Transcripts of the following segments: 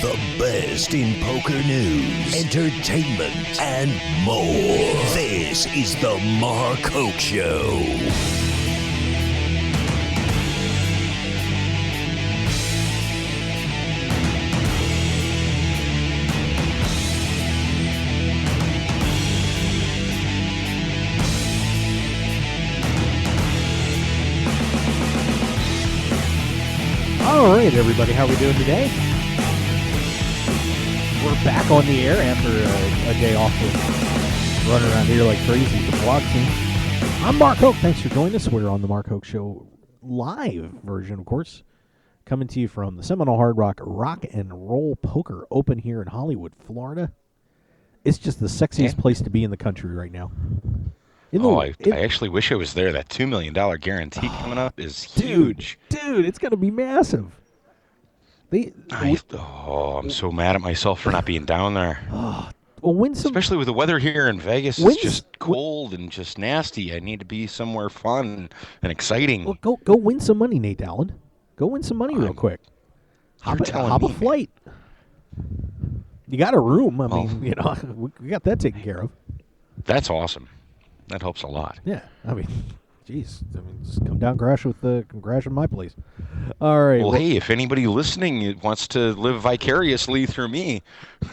The best in poker news, entertainment, and more. This is the Mark Hoke Show. All right, everybody, how are we doing today? We're back on the air after a day off of running around here like crazy with the blog team. I'm Mark Hoke. Thanks for joining us. We're on the Mark Hoke Show live version, of course, coming to you from the Seminole Hard Rock and Roll Poker Open here in Hollywood, Florida. It's just the sexiest place to be in the country right now. I actually wish I was there. That $2 million guarantee coming up is huge. Dude, it's going to be massive. I'm so mad at myself for not being down there. Especially with the weather here in Vegas. It's just cold and just nasty. I need to be somewhere fun and exciting. Well, go win some money, Nate Allen. Go win some money real quick. Hop a flight. You got a room. I mean, we got that taken care of. That's awesome. That helps a lot. Yeah, I mean, geez, just come down, crash with my place. All right. Well, hey, if anybody listening wants to live vicariously through me,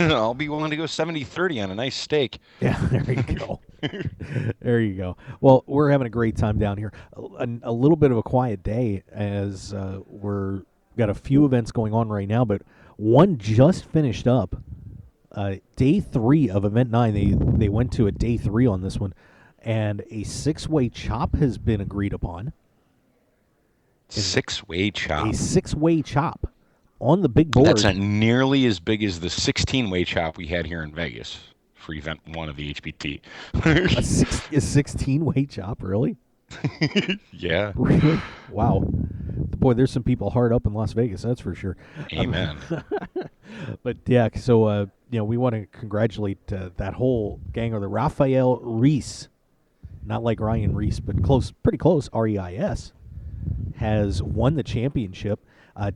I'll be willing to go 70-30 on a nice steak. Yeah, there you go. There you go. Well, we're having a great time down here. A little bit of a quiet day as we're got a few events going on right now, but one just finished up. Day 3 of event 9. They went to a day 3 on this one. And a 6-way chop has been agreed upon. 6-way chop? A 6-way chop on the big board. That's not nearly as big as the 16-way chop we had here in Vegas for event 1 of the HBT. a 16-way chop, really? Yeah. Really? Wow. Boy, there's some people hard up in Las Vegas, that's for sure. Amen. But yeah, so we want to congratulate that whole gang, or the Rafael Reis. Not like Ryan Reese, but close, pretty close. REIS has won the championship.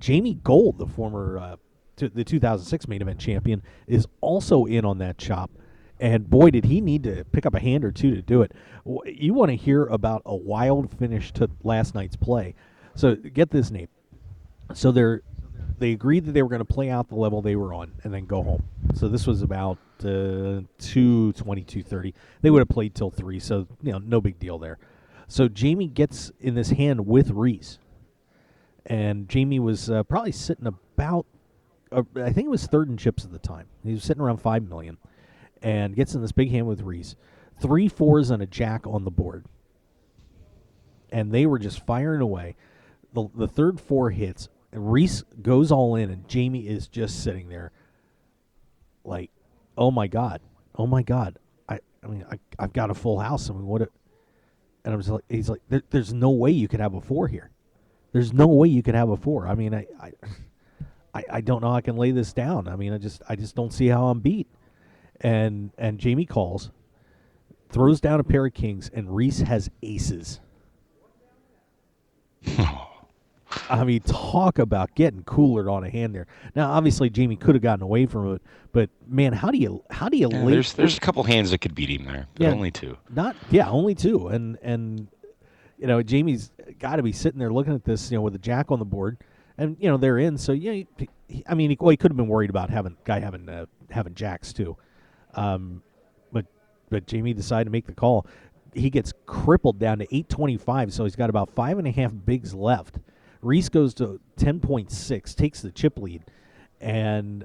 Jamie Gold, the former the 2006 main event champion, is also in on that chop. And boy, did he need to pick up a hand or two to do it. You want to hear about a wild finish to last night's play. So get this, Nate. So they agreed that they were going to play out the level they were on and then go home. So this was about 2:20, 2:30. They would have played till 3, so no big deal there. So Jamie gets in this hand with Reese, and Jamie was probably sitting about, I think it was third in chips at the time. He was sitting around $5 million, and gets in this big hand with Reese. 3 4s and a jack on the board, and they were just firing away. The third 4 hits. Reese goes all in, and Jamie is just sitting there like, oh my God. I've got a full house. I mean, what? And I was like, he's like, there's no way you could have a 4 here. There's no way you could have a 4. I mean, I don't know how I can lay this down. I mean, I just don't see how I'm beat. And Jamie calls, throws down a pair of kings, and Reese has aces. I mean, talk about getting coolered on a hand there. Now, obviously, Jamie could have gotten away from it, but man, how do you lay? There's a couple hands that could beat him there, but only 2. Only 2, and Jamie's got to be sitting there looking at this, with a jack on the board, and they're in. So he could have been worried about having jacks too, but Jamie decided to make the call. He gets crippled down to 825, so he's got about 5.5 bigs left. Reese goes to 10.6, takes the chip lead, and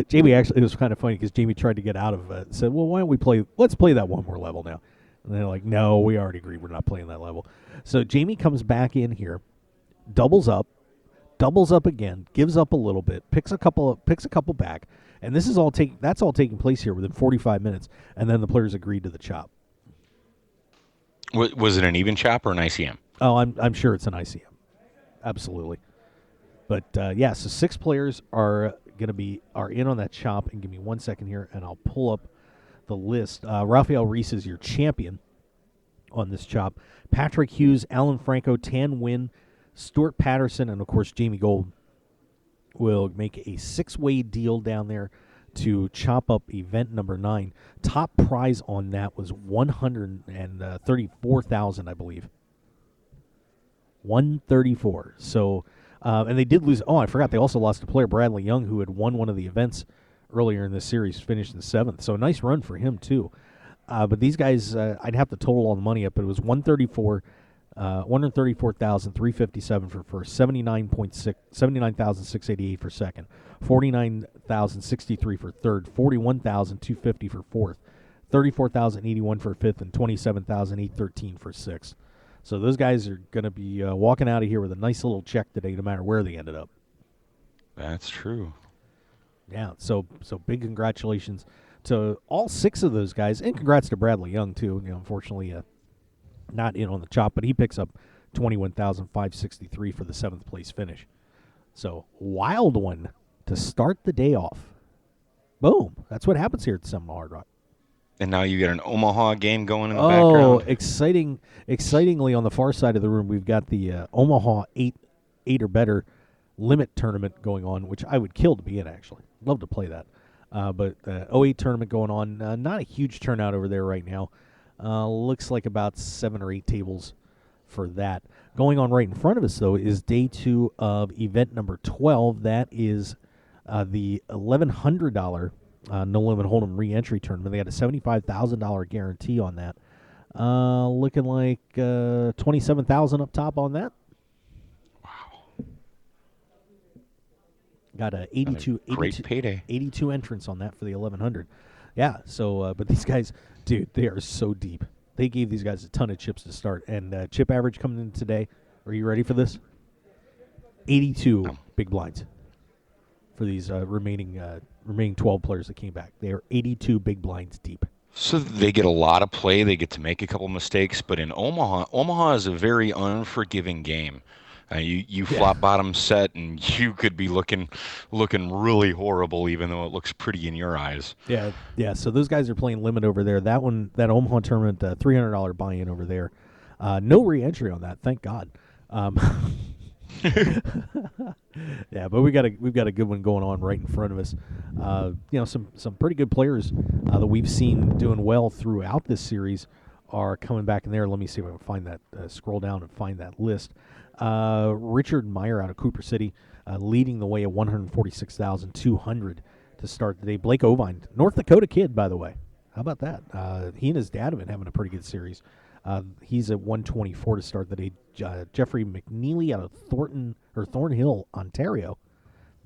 Jamie actually, it was kind of funny because Jamie tried to get out of it, said, well, why don't let's play that one more level now. And they're like, no, we already agreed we're not playing that level. So Jamie comes back in here, doubles up again, gives up a little bit, picks a couple back, and that's all taking place here within 45 minutes, and then the players agreed to the chop. Was it an even chop or an ICM? Oh, I'm sure it's an ICM. Absolutely. But so 6 players are in on that chop. And give me 1 second here, and I'll pull up the list. Rafael Reese is your champion on this chop. Patrick Hughes, Alan Franco, Tan Nguyen, Stuart Patterson, and of course Jamie Gold will make a 6-way deal down there to chop up event number 9. Top prize on that was $134,000, I believe. 134. So, and they did lose. Oh, I forgot. They also lost a player, Bradley Young, who had won one of the events earlier in this series, finished in 7th. So a nice run for him too. But these guys, I'd have to total all the money up, but it was 134,357 for first, 79,688 for second, 49,063 for third, 41,250 for fourth, 34,081 for fifth, and 27,813 for sixth. So those guys are going to be walking out of here with a nice little check today, no matter where they ended up. That's true. Yeah, so big congratulations to all 6 of those guys, and congrats to Bradley Young too. Unfortunately, not in on the chop, but he picks up 21,563 for the 7th place finish. So wild one to start the day off. Boom! That's what happens here at Seminole Hard Rock. And now you got an Omaha game going in the background. Oh, excitingly on the far side of the room, we've got the Omaha 8 or better limit tournament going on, which I would kill to be in, actually. Love to play that. But the 08 tournament going on, not a huge turnout over there right now. Looks like about 7 or 8 tables for that. Going on right in front of us, though, is day 2 of event number 12. That is the $1,100 No Limit Hold'em re-entry tournament. They had a $75,000 guarantee on that. Looking like $27,000 up top on that. Got a 82 entrants on that for the 1100. Yeah, so but these guys, dude, they are so deep. They gave these guys a ton of chips to start, and chip average coming in today. Are you ready for this? 82 big blinds for these remaining 12 players that came back. They are 82 big blinds deep. So they get a lot of play. They get to make a couple mistakes, but in Omaha is a very unforgiving game. You flop bottom set, and you could be looking really horrible, even though it looks pretty in your eyes. Yeah. So those guys are playing limit over there. That Omaha tournament, $300 buy-in over there. No re-entry on that, thank God. Yeah, but we've got a good one going on right in front of us. Some pretty good players that we've seen doing well throughout this series are coming back in there. Let me see if I can find that. Scroll down and find that list. Richard Meyer out of Cooper City, leading the way at 146,200 to start the day. Blake Ovine, North Dakota kid, by the way. How about that? He and his dad have been having a pretty good series. He's at 124 to start the day. Jeffrey McNeely out of Thornhill, Ontario,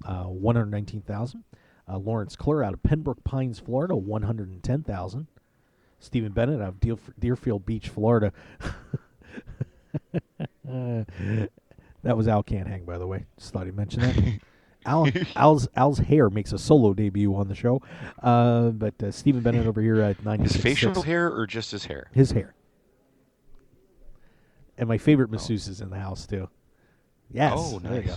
119,000. Lawrence Clure out of Pembroke Pines, Florida, 110,000. Stephen Bennett out of Deerfield Beach, Florida. That was Al Can't Hang, by the way. Just thought he'd mention that. Al's hair makes a solo debut on the show. But Stephen Bennett over here at 96. His facial hair or just his hair? His hair. And my favorite masseuse is in the house, too. Yes. Oh, nice. There you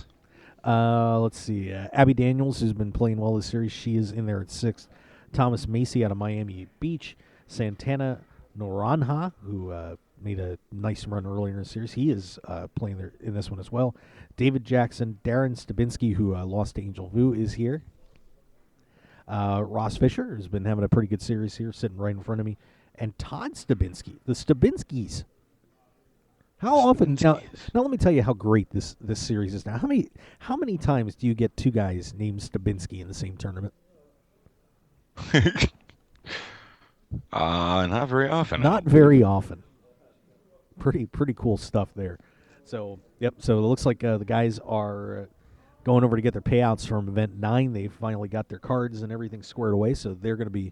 go. Let's see. Abby Daniels, who's been playing well this series, she is in there at 6th. Thomas Macy out of Miami Beach. Santana Noranha, who made a nice run earlier in the series. He is playing there in this one as well. David Jackson, Darren Stabinski, who lost to Angel Vu, is here. Ross Fisher has been having a pretty good series here, sitting right in front of me. And Todd Stabinski, the Stabinskis. How often? Now let me tell you how great this series is now. How many times do you get 2 guys named Stabinski in the same tournament? Not very often. Not very often. Pretty cool stuff there. So, yep. So it looks like the guys are going over to get their payouts from Event 9. They finally got their cards and everything squared away, so they're going to be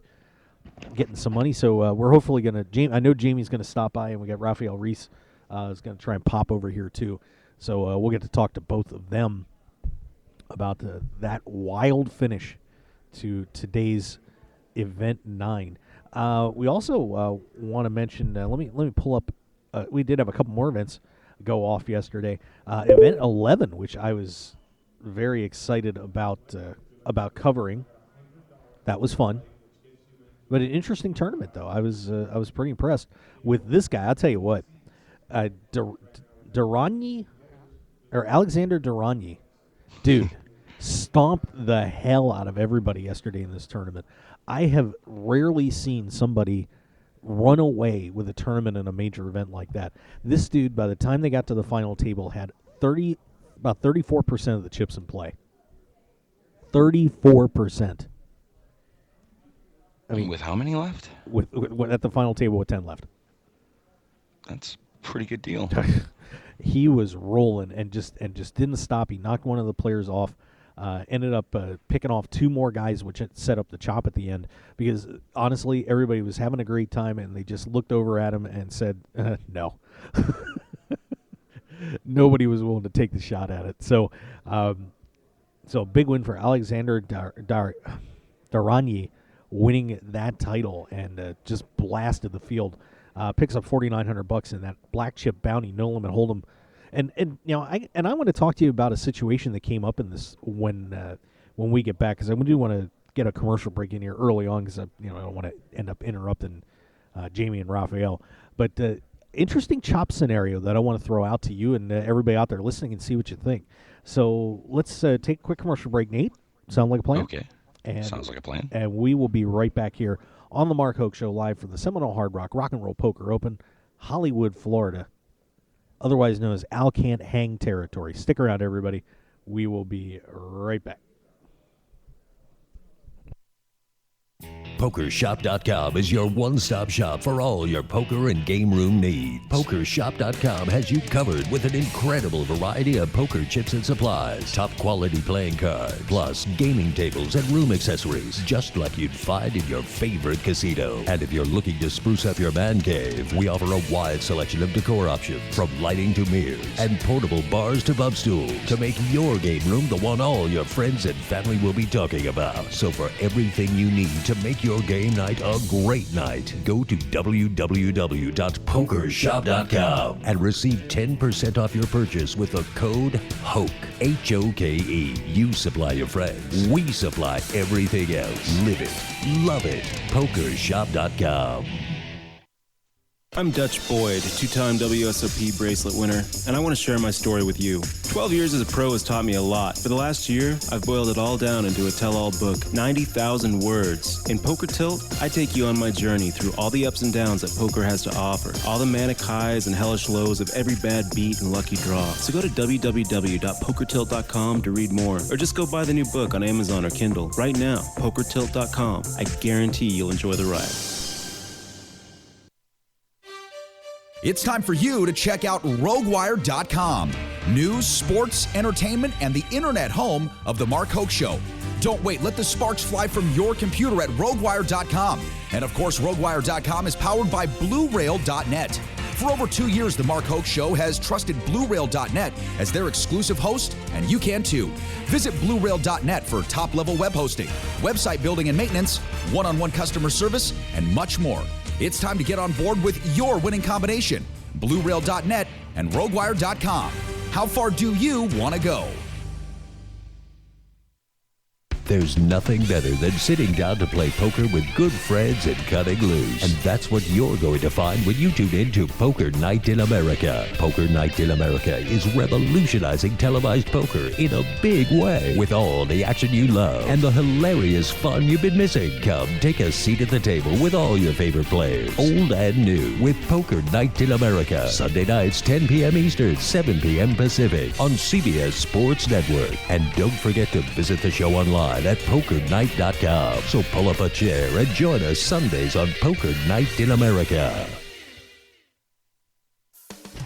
getting some money. So we're hopefully going to – I know Jamie's going to stop by, and we got Raphael Reese is going to try and pop over here too. So we'll get to talk to both of them about that wild finish to today's Event 9. We also want to mention. Let me pull up. We did have a couple more events go off yesterday. Event 11, which I was very excited about covering. That was fun, but an interesting tournament though. I was pretty impressed with this guy. I'll tell you what, Durrani or Alexander Durrani, dude. stomped the hell out of everybody yesterday in this tournament. I have rarely seen somebody run away with a tournament in a major event like that. This dude, by the time they got to the final table, had about 34% of the chips in play. 34%. I mean, with how many left? With at the final table with 10 left. That's a pretty good deal. He was rolling and just didn't stop. He knocked one of the players off. Ended up picking off two more guys, which set up the chop at the end. Because honestly, everybody was having a great time, and they just looked over at him and said, "No." Nobody was willing to take the shot at it. So, big win for Alexander Daranye, winning that title and just blasted the field. Picks up $4,900 in that black chip bounty, no limit hold'em. And I want to talk to you about a situation that came up in this when we get back, because I do want to get a commercial break in here early on, because I don't want to end up interrupting Jamie and Raphael. But interesting chop scenario that I want to throw out to you and everybody out there listening and see what you think. So let's take a quick commercial break. Nate, sound like a plan? Okay. Sounds like a plan. And we will be right back here on the Mark Hoke Show, live from the Seminole Hard Rock Rock and Roll Poker Open, Hollywood, Florida, otherwise known as Al Can't Hang territory. Stick around, everybody. We will be right back. PokerShop.com is your one-stop shop for all your poker and game room needs. PokerShop.com has you covered with an incredible variety of poker chips and supplies, top quality playing cards, plus gaming tables and room accessories, just like you'd find in your favorite casino. And if you're looking to spruce up your man cave, we offer a wide selection of decor options, from lighting to mirrors and portable bars to bub stools, to make your game room the one all your friends and family will be talking about. So for everything you need to make your game night a great night, go to www.pokershop.com and receive 10% off your purchase with the code HOKE, H-O-K-E. You supply your friends, we supply everything else. Live it, love it. Pokershop.com. I'm Dutch Boyd, two-time WSOP bracelet winner, and I want to share my story with you. 12 years as a pro has taught me a lot. For the last year, I've boiled it all down into a tell-all book, 90,000 words. In Poker Tilt, I take you on my journey through all the ups and downs that poker has to offer, all the manic highs and hellish lows of every bad beat and lucky draw. So go to www.pokertilt.com to read more, or just go buy the new book on Amazon or Kindle right now, pokertilt.com. I guarantee you'll enjoy the ride. It's time for you to check out RogueWire.com. News, sports, entertainment, and the internet home of The Mark Hoke Show. Don't wait. Let the sparks fly from your computer at RogueWire.com. And of course, RogueWire.com is powered by BlueRail.net. For over 2 years, The Mark Hoke Show has trusted BlueRail.net as their exclusive host, and you can too. Visit BlueRail.net for top-level web hosting, website building and maintenance, one-on-one customer service, and much more. It's time to get on board with your winning combination, BlueRail.net and RogueWire.com. How far do you want to go? There's nothing better than sitting down to play poker with good friends and cutting loose. And that's what you're going to find when you tune in to Poker Night in America. Poker Night in America is revolutionizing televised poker in a big way, with all the action you love and the hilarious fun you've been missing. Come take a seat at the table with all your favorite players, old and new, with Poker Night in America. Sunday nights, 10 p.m. Eastern, 7 p.m. Pacific on CBS Sports Network. And don't forget to visit the show online at PokerNight.com. So pull up a chair and join us Sundays on Poker Night in America.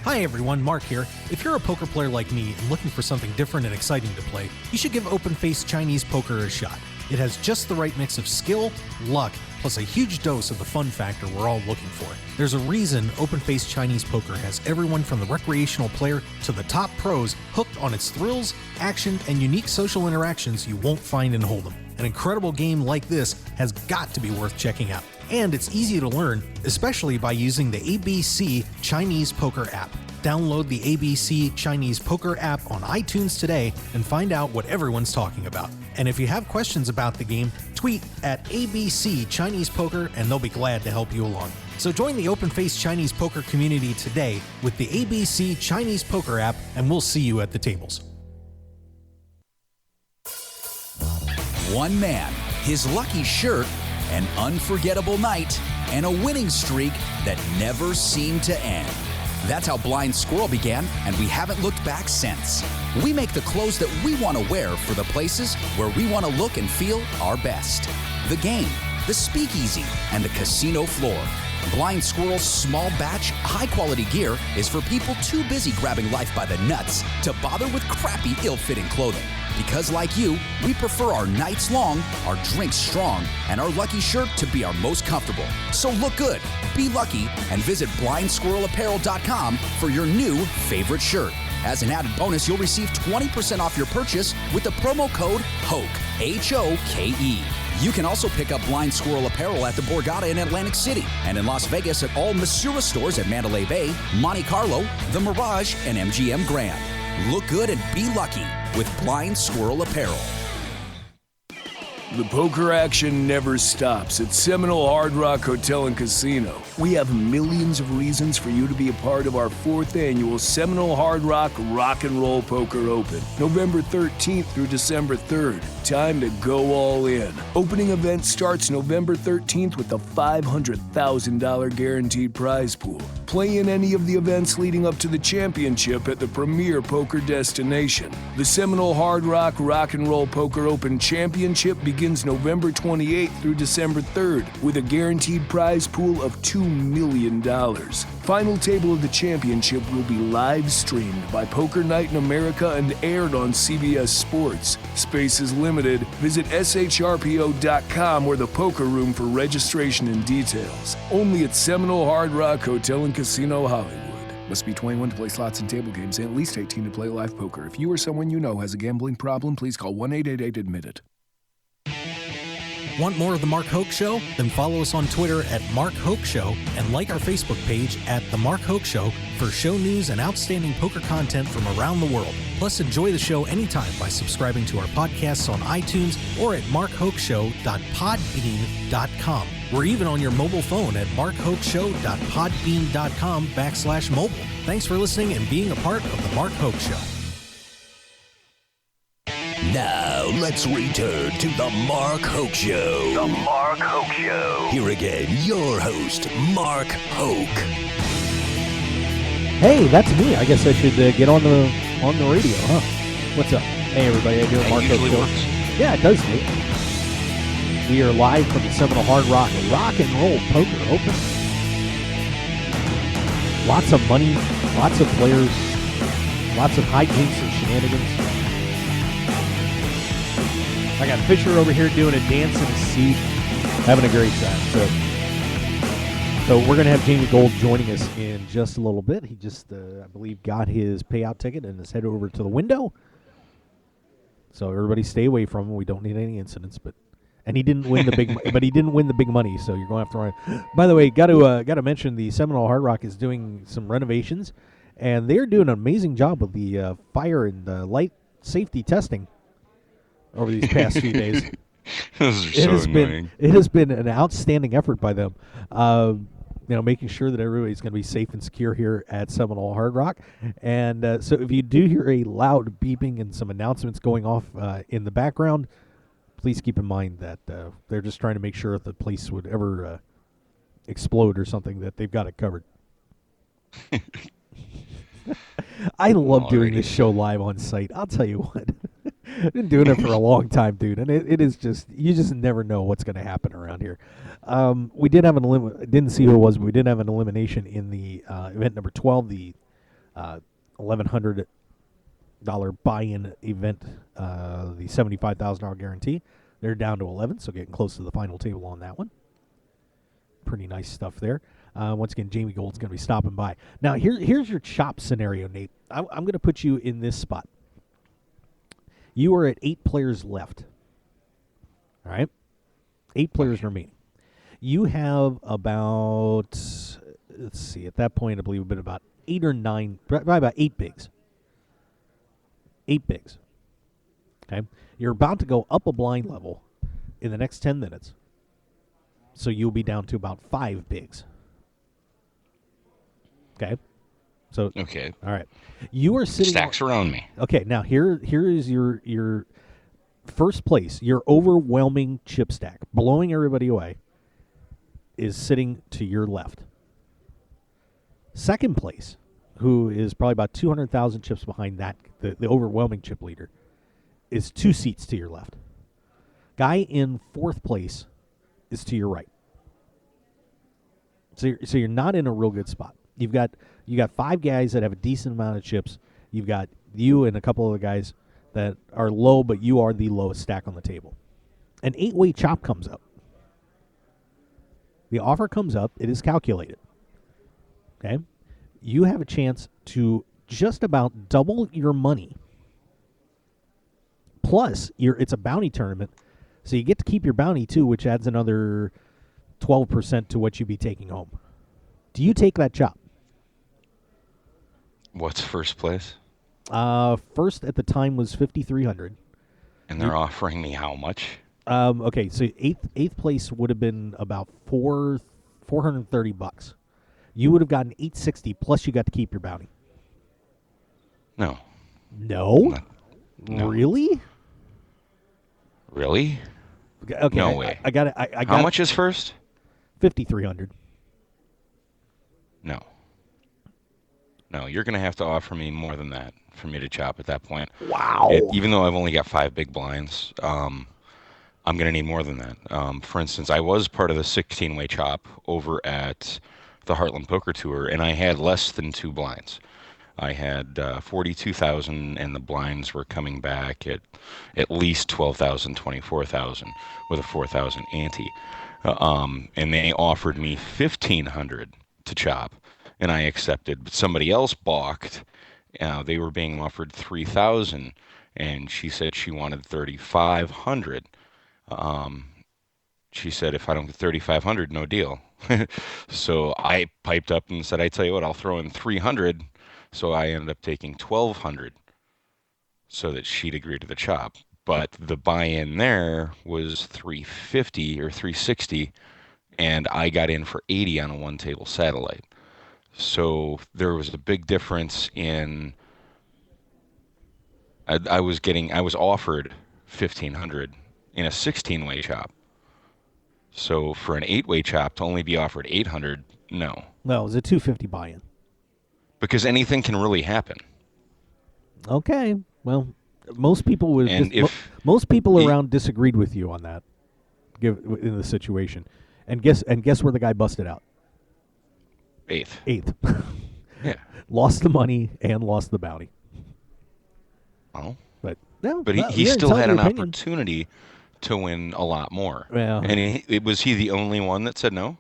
Hi everyone, Mark here. If you're a poker player like me and looking for something different and exciting to play, you should give open-faced Chinese poker a shot. It has just the right mix of skill, luck, plus a huge dose of the fun factor we're all looking for. There's a reason open-faced Chinese poker has everyone from the recreational player to the top pros hooked on its thrills, action, and unique social interactions you won't find in Hold'em. An incredible game like this has got to be worth checking out. And it's easy to learn, especially by using the ABC Chinese Poker app. Download the ABC Chinese Poker app on iTunes today and find out what everyone's talking about. And if you have questions about the game, tweet at ABC Chinese Poker and they'll be glad to help you along. So join the open-faced Chinese poker community today with the ABC Chinese Poker app, and we'll see you at the tables. one man, his lucky shirt, an unforgettable night, and a winning streak that never seemed to end. That's how Blind Squirrel began, and we haven't looked back since. We make the clothes that we want to wear for the places where we want to look and feel our best. The game, the speakeasy, and the casino floor. Blind Squirrel's small batch, high-quality gear is for people too busy grabbing life by the nuts to bother with crappy, ill-fitting clothing. Because like you, we prefer our nights long, our drinks strong, and our lucky shirt to be our most comfortable. So look good, be lucky, and visit blindsquirrelapparel.com for your new favorite shirt. As an added bonus, you'll receive 20% off your purchase with the promo code HOKE, H-O-K-E. You can also pick up Blind Squirrel apparel at the Borgata in Atlantic City and in Las Vegas at all Masura stores at Mandalay Bay, Monte Carlo, The Mirage, and MGM Grand. Look good and be lucky with Blind Squirrel apparel. The poker action never stops at Seminole Hard Rock Hotel and Casino. We have millions of reasons for you to be a part of our 4th annual Seminole Hard Rock Rock and Roll Poker Open, November 13th through December 3rd. Time to go all in. Opening event starts November 13th with a $500,000 guaranteed prize pool. Play in any of the events leading up to the championship at the premier poker destination. The Seminole Hard Rock Rock and Roll Poker Open Championship begins November 28th through December 3rd with a guaranteed prize pool of $2 million. Final table of the championship will be live streamed by Poker Night in America and aired on CBS Sports. Space is limited. Visit shrpo.com or the Poker Room for registration and details. Only at Seminole Hard Rock Hotel and Casino Hollywood. Must be 21 to play slots and table games and at least 18 to play live poker. If you or someone you know has a gambling problem, please call 1-888-ADMIT-IT. Want more of The Mark Hoke Show? Then follow us on Twitter at Mark Hoke Show and like our Facebook page at The Mark Hoke Show for show news and outstanding poker content from around the world. Plus, enjoy the show anytime by subscribing to our podcasts on iTunes or at markhokeshow.podbean.com. We're even on your mobile phone at markhokeshow.podbean.com/mobile. Thanks for listening and being a part of The Mark Hoke Show. Now, let's return to The Mark Hoke Show. The Mark Hoke Show. Here again, your host, Mark Hoke. Hey, that's me. I guess I should get on the radio, huh? What's up? Hey, everybody. How you doing? Mark Hoke Show. Yeah, it does, mate. We are live from the Seminole Hard Rock and Roll Poker Open. Lots of money, lots of players, lots of hijinks and shenanigans. I got Fisher over here doing a dance in his seat, having a great time. So we're going to have Jamie Gold joining us in just a little bit. He just, I believe, got his payout ticket and is headed over to the window. So everybody stay away from him. We don't need any incidents, and he didn't win the big, but he didn't win the big money. So you're going to have to run. By the way, got to mention the Seminole Hard Rock is doing some renovations, and they're doing an amazing job with the fire and light safety testing over these past few days. Those are so annoying. It has been an outstanding effort by them. Making sure that everybody's going to be safe and secure here at Seminole Hard Rock. And so if you do hear a loud beeping and some announcements going off in the background, please keep in mind that they're just trying to make sure if the place would ever explode or something that they've got it covered. I love doing this show live on site. I'll tell you what. I've been doing it for a long time, dude, and it is just, you just never know what's going to happen around here. We did have didn't see who it was, but we did have an elimination in the event number 12, the $1,100 buy-in event, the $75,000 guarantee. They're down to 11, so getting close to the final table on that one. Pretty nice stuff there. Once again, Jamie Gold's going to be stopping by. Now, here's your chop scenario, Nate. I'm going to put you in this spot. You are at 8 players left. All right? 8 players remaining. You have about, let's see, at that point, I believe it would have been about 8 or 9, probably about 8 bigs. 8 bigs. Okay? You're about to go up a blind level in the next 10 minutes. So you'll be down to about 5 bigs. Okay? So Okay. All right. You are sitting stacks around me. Okay, now here is your first place, your overwhelming chip stack, blowing everybody away, is sitting to your left. Second place, who is probably about 200,000 chips behind that, the overwhelming chip leader, is 2 seats to your left. Guy in fourth place is to your right. So you're not in a real good spot. You got 5 guys that have a decent amount of chips. You've got you and a couple of the guys that are low, but you are the lowest stack on the table. An 8-way chop comes up. The offer comes up. It is calculated. Okay? You have a chance to just about double your money. Plus, it's a bounty tournament, so you get to keep your bounty too, which adds another 12% to what you'd be taking home. Do you take that chop? What's first place? First at the time was 5,300. And they're offering me how much? Okay, so eighth place would have been about $430. You would have gotten 860 plus you got to keep your bounty. No. No? No. Really? Really? Okay. No way. I got it. How much is first? 5,300. No. No, you're going to have to offer me more than that for me to chop at that point. Wow. Even though I've only got 5 big blinds, I'm going to need more than that. For instance, I was part of the 16-way chop over at the Heartland Poker Tour, and I had less than 2 blinds. I had 42,000, and the blinds were coming back at least 12,000, 24,000 with a 4,000 ante. And they offered me 1,500 to chop, and I accepted. But somebody else balked. They were being offered 3,000, and she said she wanted 3,500. She said, if I don't get 3,500, no deal. So I piped up and said, I tell you what, I'll throw in 300. So I ended up taking 1,200 so that she'd agree to the chop. But the buy-in there was 350 or 360, and I got in for 80 on a one-table satellite. So there was a big difference in. I was offered 1,500 in a 16-way chop. So for an 8-way chop to only be offered 800, no. No, it was a 250 buy-in. Because anything can really happen. Okay. Well, most people would. And most people around disagreed with you on that, in the situation, and guess where the guy busted out. Eighth. Yeah. Lost the money and lost the bounty. Well, but no. But he still had an opportunity to win a lot more. Well, and was he the only one that said no?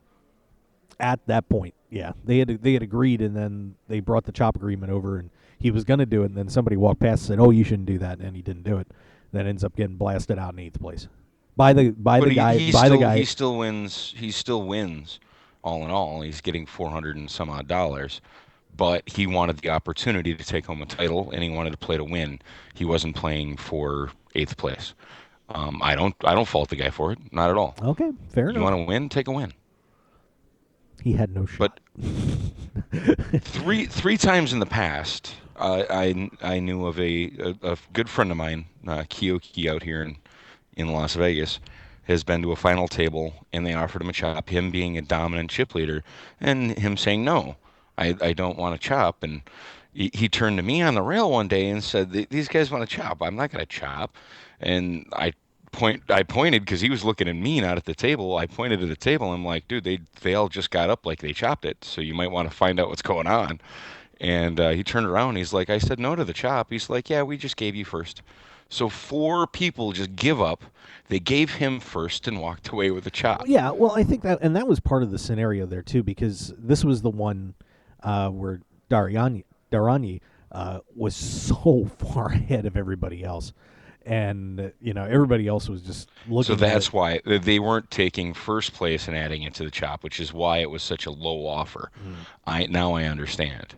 At that point, yeah, they had agreed, and then they brought the chop agreement over, and he was going to do it, and then somebody walked past and said, "Oh, you shouldn't do that," and he didn't do it. Then ends up getting blasted out in 8th place by the guy. He still wins. He still wins. All in all, he's getting $400 and some odd dollars. But he wanted the opportunity to take home a title, and he wanted to play to win. He wasn't playing for 8th place. I don't fault the guy for it, not at all. Okay, fair enough. You want to win? Take a win. He had no shot. But three times in the past, I knew of a good friend of mine, Kiyoki out here in Las Vegas, has been to a final table, and they offered him a chop, him being a dominant chip leader, and him saying, no, I don't want to chop. And he turned to me on the rail one day and said, these guys want to chop. I'm not going to chop. And I pointed because he was looking at me, not at the table. I pointed to the table. And I'm like, dude, they all just got up like they chopped it. So you might want to find out what's going on. And he turned around. And he's like, I said no to the chop. He's like, yeah, we just gave you first. So 4 people just give up. They gave him first and walked away with a chop. Yeah, well, I think that was part of the scenario there too, because this was the one where Darani was so far ahead of everybody else. And, everybody else was just looking So that's why they weren't taking first place and adding it to the chop, which is why it was such a low offer. Now I understand.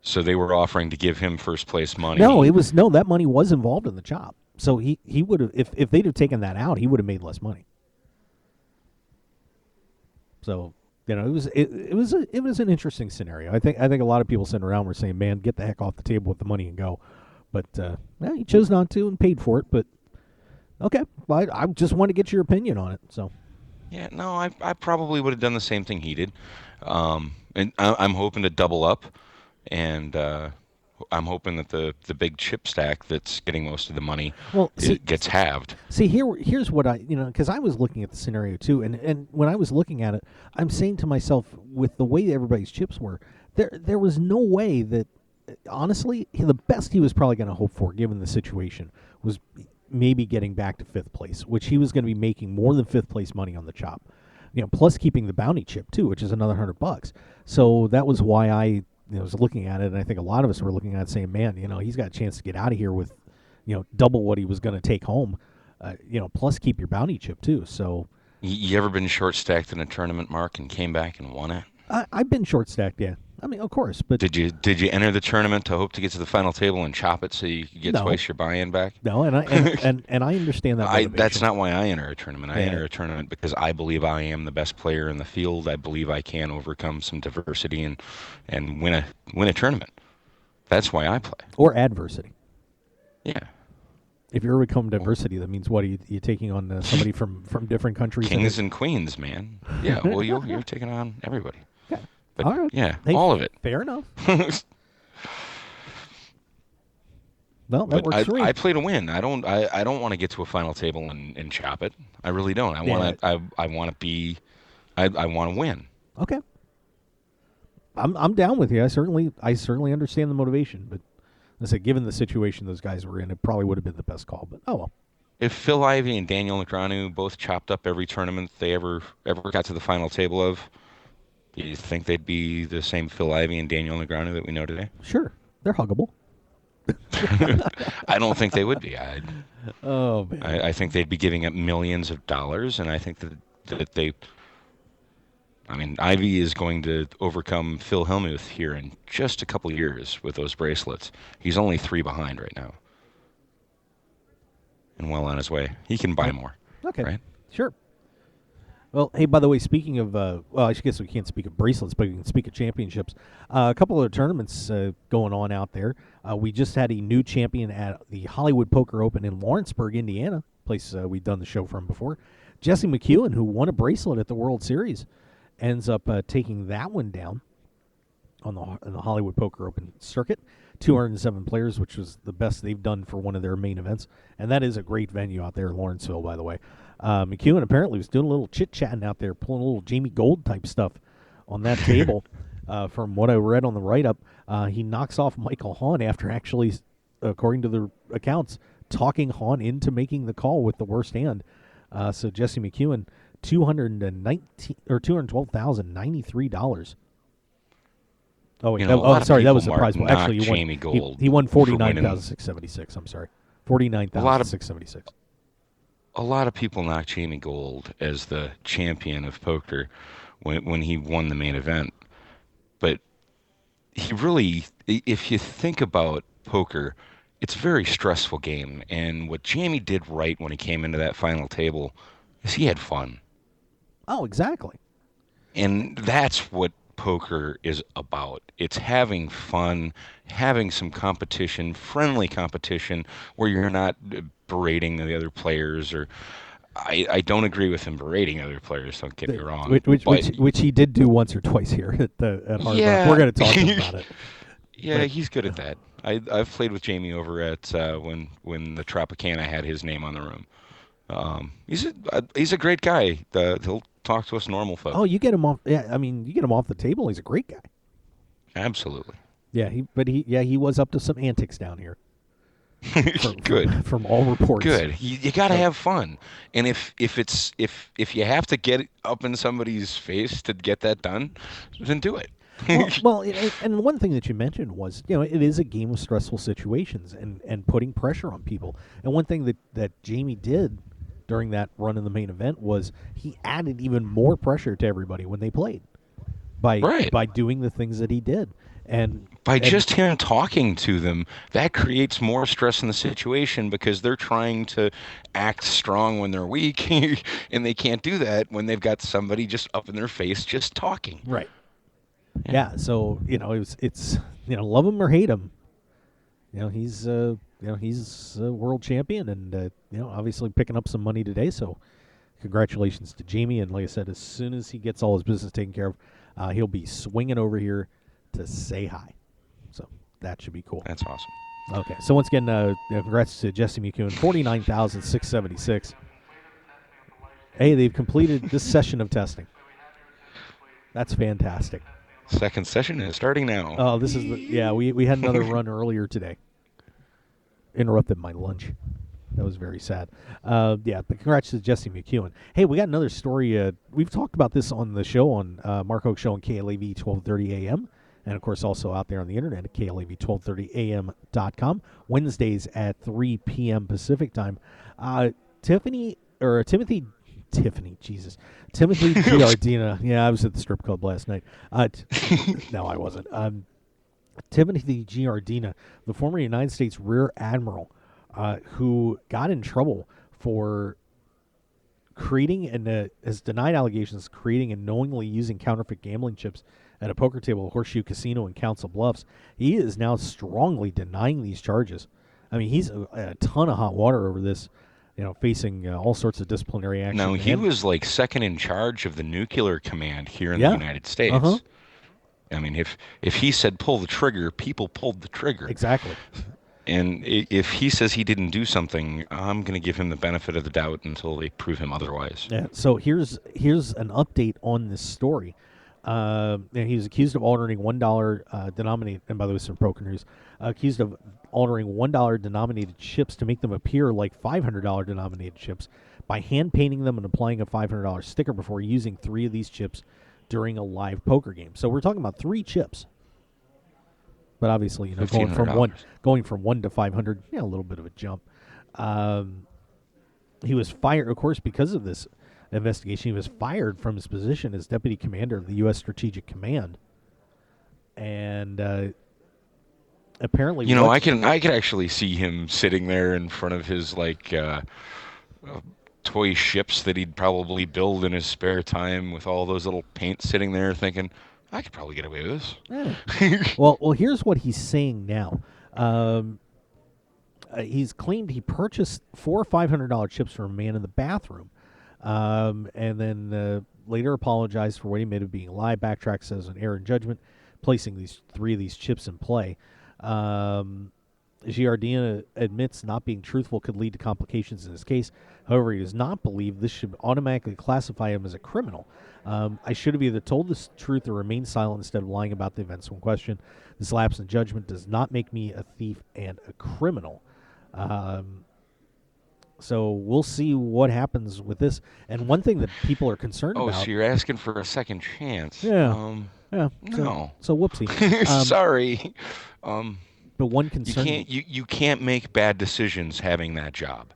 So they were offering to give him first place money. That money was involved in the chop. So he would have, if they'd have taken that out, he would have made less money. So, it was an interesting scenario. I think a lot of people sitting around were saying, man, get the heck off the table with the money and go. But he chose not to and paid for it. But Okay. Well, I just want to get your opinion on it. So. Yeah, no, I probably would have done the same thing he did. And I'm hoping to double up, and I'm hoping that the big chip stack that's getting most of the money Well, it gets halved. See, here's what because I was looking at the scenario too, and when I was looking at it, I'm saying to myself, with the way everybody's chips were, there was no way that, honestly, the best he was probably going to hope for, given the situation, was maybe getting back to fifth place, which he was going to be making more than fifth place money on the chop, plus keeping the bounty chip too, which is another $100. So that was why I was looking at it, and I think a lot of us were looking at it saying, man, he's got a chance to get out of here with double what he was going to take home, plus keep your bounty chip too. So, You ever been short stacked in a tournament, Mark, and came back and won it? I've been short stacked, yeah. I mean, of course, but Did you enter the tournament to hope to get to the final table and chop it so you could get No. twice your buy-in back? no, and I understand that. That's motivation. not why I enter a tournament. I Yeah. enter a tournament because I believe I am the best player in the field. I believe I can overcome some diversity and win a tournament. That's why I play. Or adversity. Yeah. If you overcome diversity, that means what? Are you taking on somebody from different countries? Kings and queens, man. Yeah, well, you're taking on everybody. Okay. But, All right. yeah, Hey, all of it. Fair enough. Well, that But works for me. I play to win. I don't want to get to a final table and chop it. I really don't. I want to be I want to win. Okay. I'm down with you. I certainly understand the motivation, but I said, given the situation those guys were in, it probably would have been the best call. But oh well. If Phil Ivey and Daniel Negreanu both chopped up every tournament they ever got to the final table of, do you think they'd be the same Phil Ivey and Daniel Negreanu that we know today? Sure, they're huggable. I don't think they would be. Oh man. I think they'd be giving up millions of dollars, and I think that they. I mean, Ivy is going to overcome Phil Hellmuth here in just a couple years with those bracelets. He's only 3 behind right now, and well on his way. He can buy more. Okay. Right? Sure. Well, hey, by the way, speaking of, I guess we can't speak of bracelets, but we can speak of championships. A couple of tournaments going on out there. We just had a new champion at the Hollywood Poker Open in Lawrenceburg, Indiana, place we've done the show from before. Jesse McEwen, who won a bracelet at the World Series, ends up taking that one down on the Hollywood Poker Open circuit. 207 players, which was the best they've done for one of their main events. And that is a great venue out there in Lawrenceville, by the way. McEwen apparently was doing a little chit-chatting out there, pulling a little Jamie Gold type stuff on that table. From what I read on the write-up, he knocks off Michael Hahn after actually, according to the accounts, talking Hahn into making the call with the worst hand. So Jesse McEwen, $212,093. Oh, wait. Sorry, that was the prize pool. Actually, Jamie Gold he won for winning. $49,676. I'm sorry, $49,676. A lot of people knock Jamie Gold as the champion of poker when he won the main event, but he really, if you think about poker, it's a very stressful game. And what Jamie did right when he came into that final table is he had fun. Oh, exactly. And that's what poker is about. It's having fun, having some competition, friendly competition, where you're not berating the other players. Or I don't agree with him berating other players. Don't get me wrong. Which he did do once or twice here at Hard Rock. We're going to talk to him about it. Yeah, he's good at that. I've played with Jamie over at when the Tropicana had his name on the room. He's a great guy. He'll talk to us normal folks. Oh, you get him off. Yeah, I mean, you get him off the table. He's a great guy. Absolutely. Yeah, he was up to some antics down here. Good. From all reports. Good. You got to have fun, and if you have to get up in somebody's face to get that done, then do it. well, and one thing that you mentioned was, it is a game of stressful situations and putting pressure on people. And one thing that Jamie did during that run in the main event was he added even more pressure to everybody when they played by doing the things that he did. And just him talking to them, that creates more stress in the situation because they're trying to act strong when they're weak, and they can't do that when they've got somebody just up in their face just talking. Right. Yeah, so it's love him or hate him. He's he's a world champion, and obviously picking up some money today. So congratulations to Jamie. And like I said, as soon as he gets all his business taken care of, he'll be swinging over here to say hi. So that should be cool. That's awesome. Okay, so once again, congrats to Jesse McEwen, 49,676. Hey, they've completed this session of testing. That's fantastic. Second session is starting now. Oh, this is we had another run earlier today. Interrupted my lunch. That was very sad. But congrats to Jesse McEwen. Hey, we got another story. We've talked about this on the show on Mark Hoke Show on KLAV 1230 AM. And, of course, also out there on the internet at KLAV1230am.com. Wednesdays at 3 p.m. Pacific time. Timothy Giardina. Yeah, I was at the strip club last night. No, I wasn't. Timothy Giardina, the former United States Rear Admiral, who got in trouble for creating and has denied allegations creating and knowingly using counterfeit gambling chips at a poker table at Horseshoe Casino in Council Bluffs. He is now strongly denying these charges. I mean, he's a ton of hot water over this, facing all sorts of disciplinary action. Now, he was like second in charge of the nuclear command here in the United States. Uh-huh. I mean, if he said pull the trigger, people pulled the trigger. Exactly. And if he says he didn't do something, I'm going to give him the benefit of the doubt until they prove him otherwise. Yeah. So here's an update on this story. He was accused of altering $1 denominated, and by the way, some poker news, accused of altering $1 denominated chips to make them appear like $500 denominated chips by hand painting them and applying a $500 sticker before using 3 of these chips during a live poker game. So we're talking about 3 chips. But obviously, going from 1 to 500, a little bit of a jump. He was fired, of course, because of this investigation. He was fired from his position as deputy commander of the U.S. Strategic Command, and apparently, I can actually see him sitting there in front of his toy ships that he'd probably build in his spare time with all those little paints sitting there, thinking, I could probably get away with this. Yeah. well, here's what he's saying now. He's claimed he purchased 4 $500 chips from a man in the bathroom, and then later apologized for what he made of being a lie. Backtrack says an error in judgment, placing these 3 of these chips in play. Giardina admits not being truthful could lead to complications in his case. However, he does not believe this should automatically classify him as a criminal. I should have either told the truth or remained silent instead of lying about the events in question. This lapse in judgment does not make me a thief and a criminal. So we'll see what happens with this. And one thing that people are concerned about... Oh, so you're asking for a second chance. Yeah. Yeah. No. So whoopsie. Sorry. But one concern... You can't make bad decisions having that job.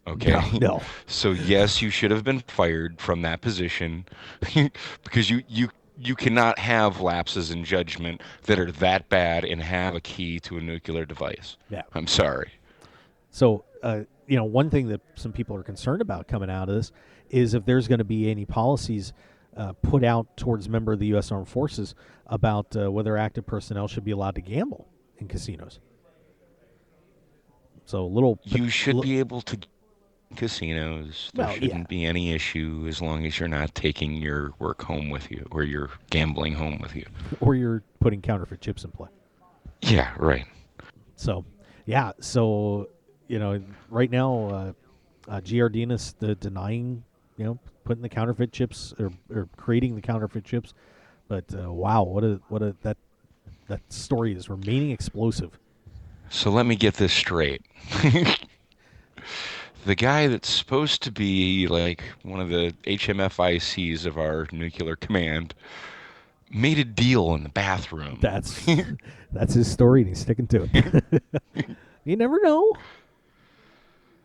Okay. No. So yes, you should have been fired from that position because you cannot have lapses in judgment that are that bad and have a key to a nuclear device. Yeah. I'm sorry. So, one thing that some people are concerned about coming out of this is if there's going to be any policies put out towards member of the U.S. Armed Forces about whether active personnel should be allowed to gamble in casinos. So you should be able to casinos. There shouldn't be any issue as long as you're not taking your work home with you or your gambling home with you. Or you're putting counterfeit chips in play. Yeah, right. So, right now, Giardina's denying, putting the counterfeit chips or creating the counterfeit chips. But wow, that story is remaining explosive. So let me get this straight. The guy that's supposed to be like one of the HMFICs of our nuclear command made a deal in the bathroom. That's his story, and he's sticking to it. You never know.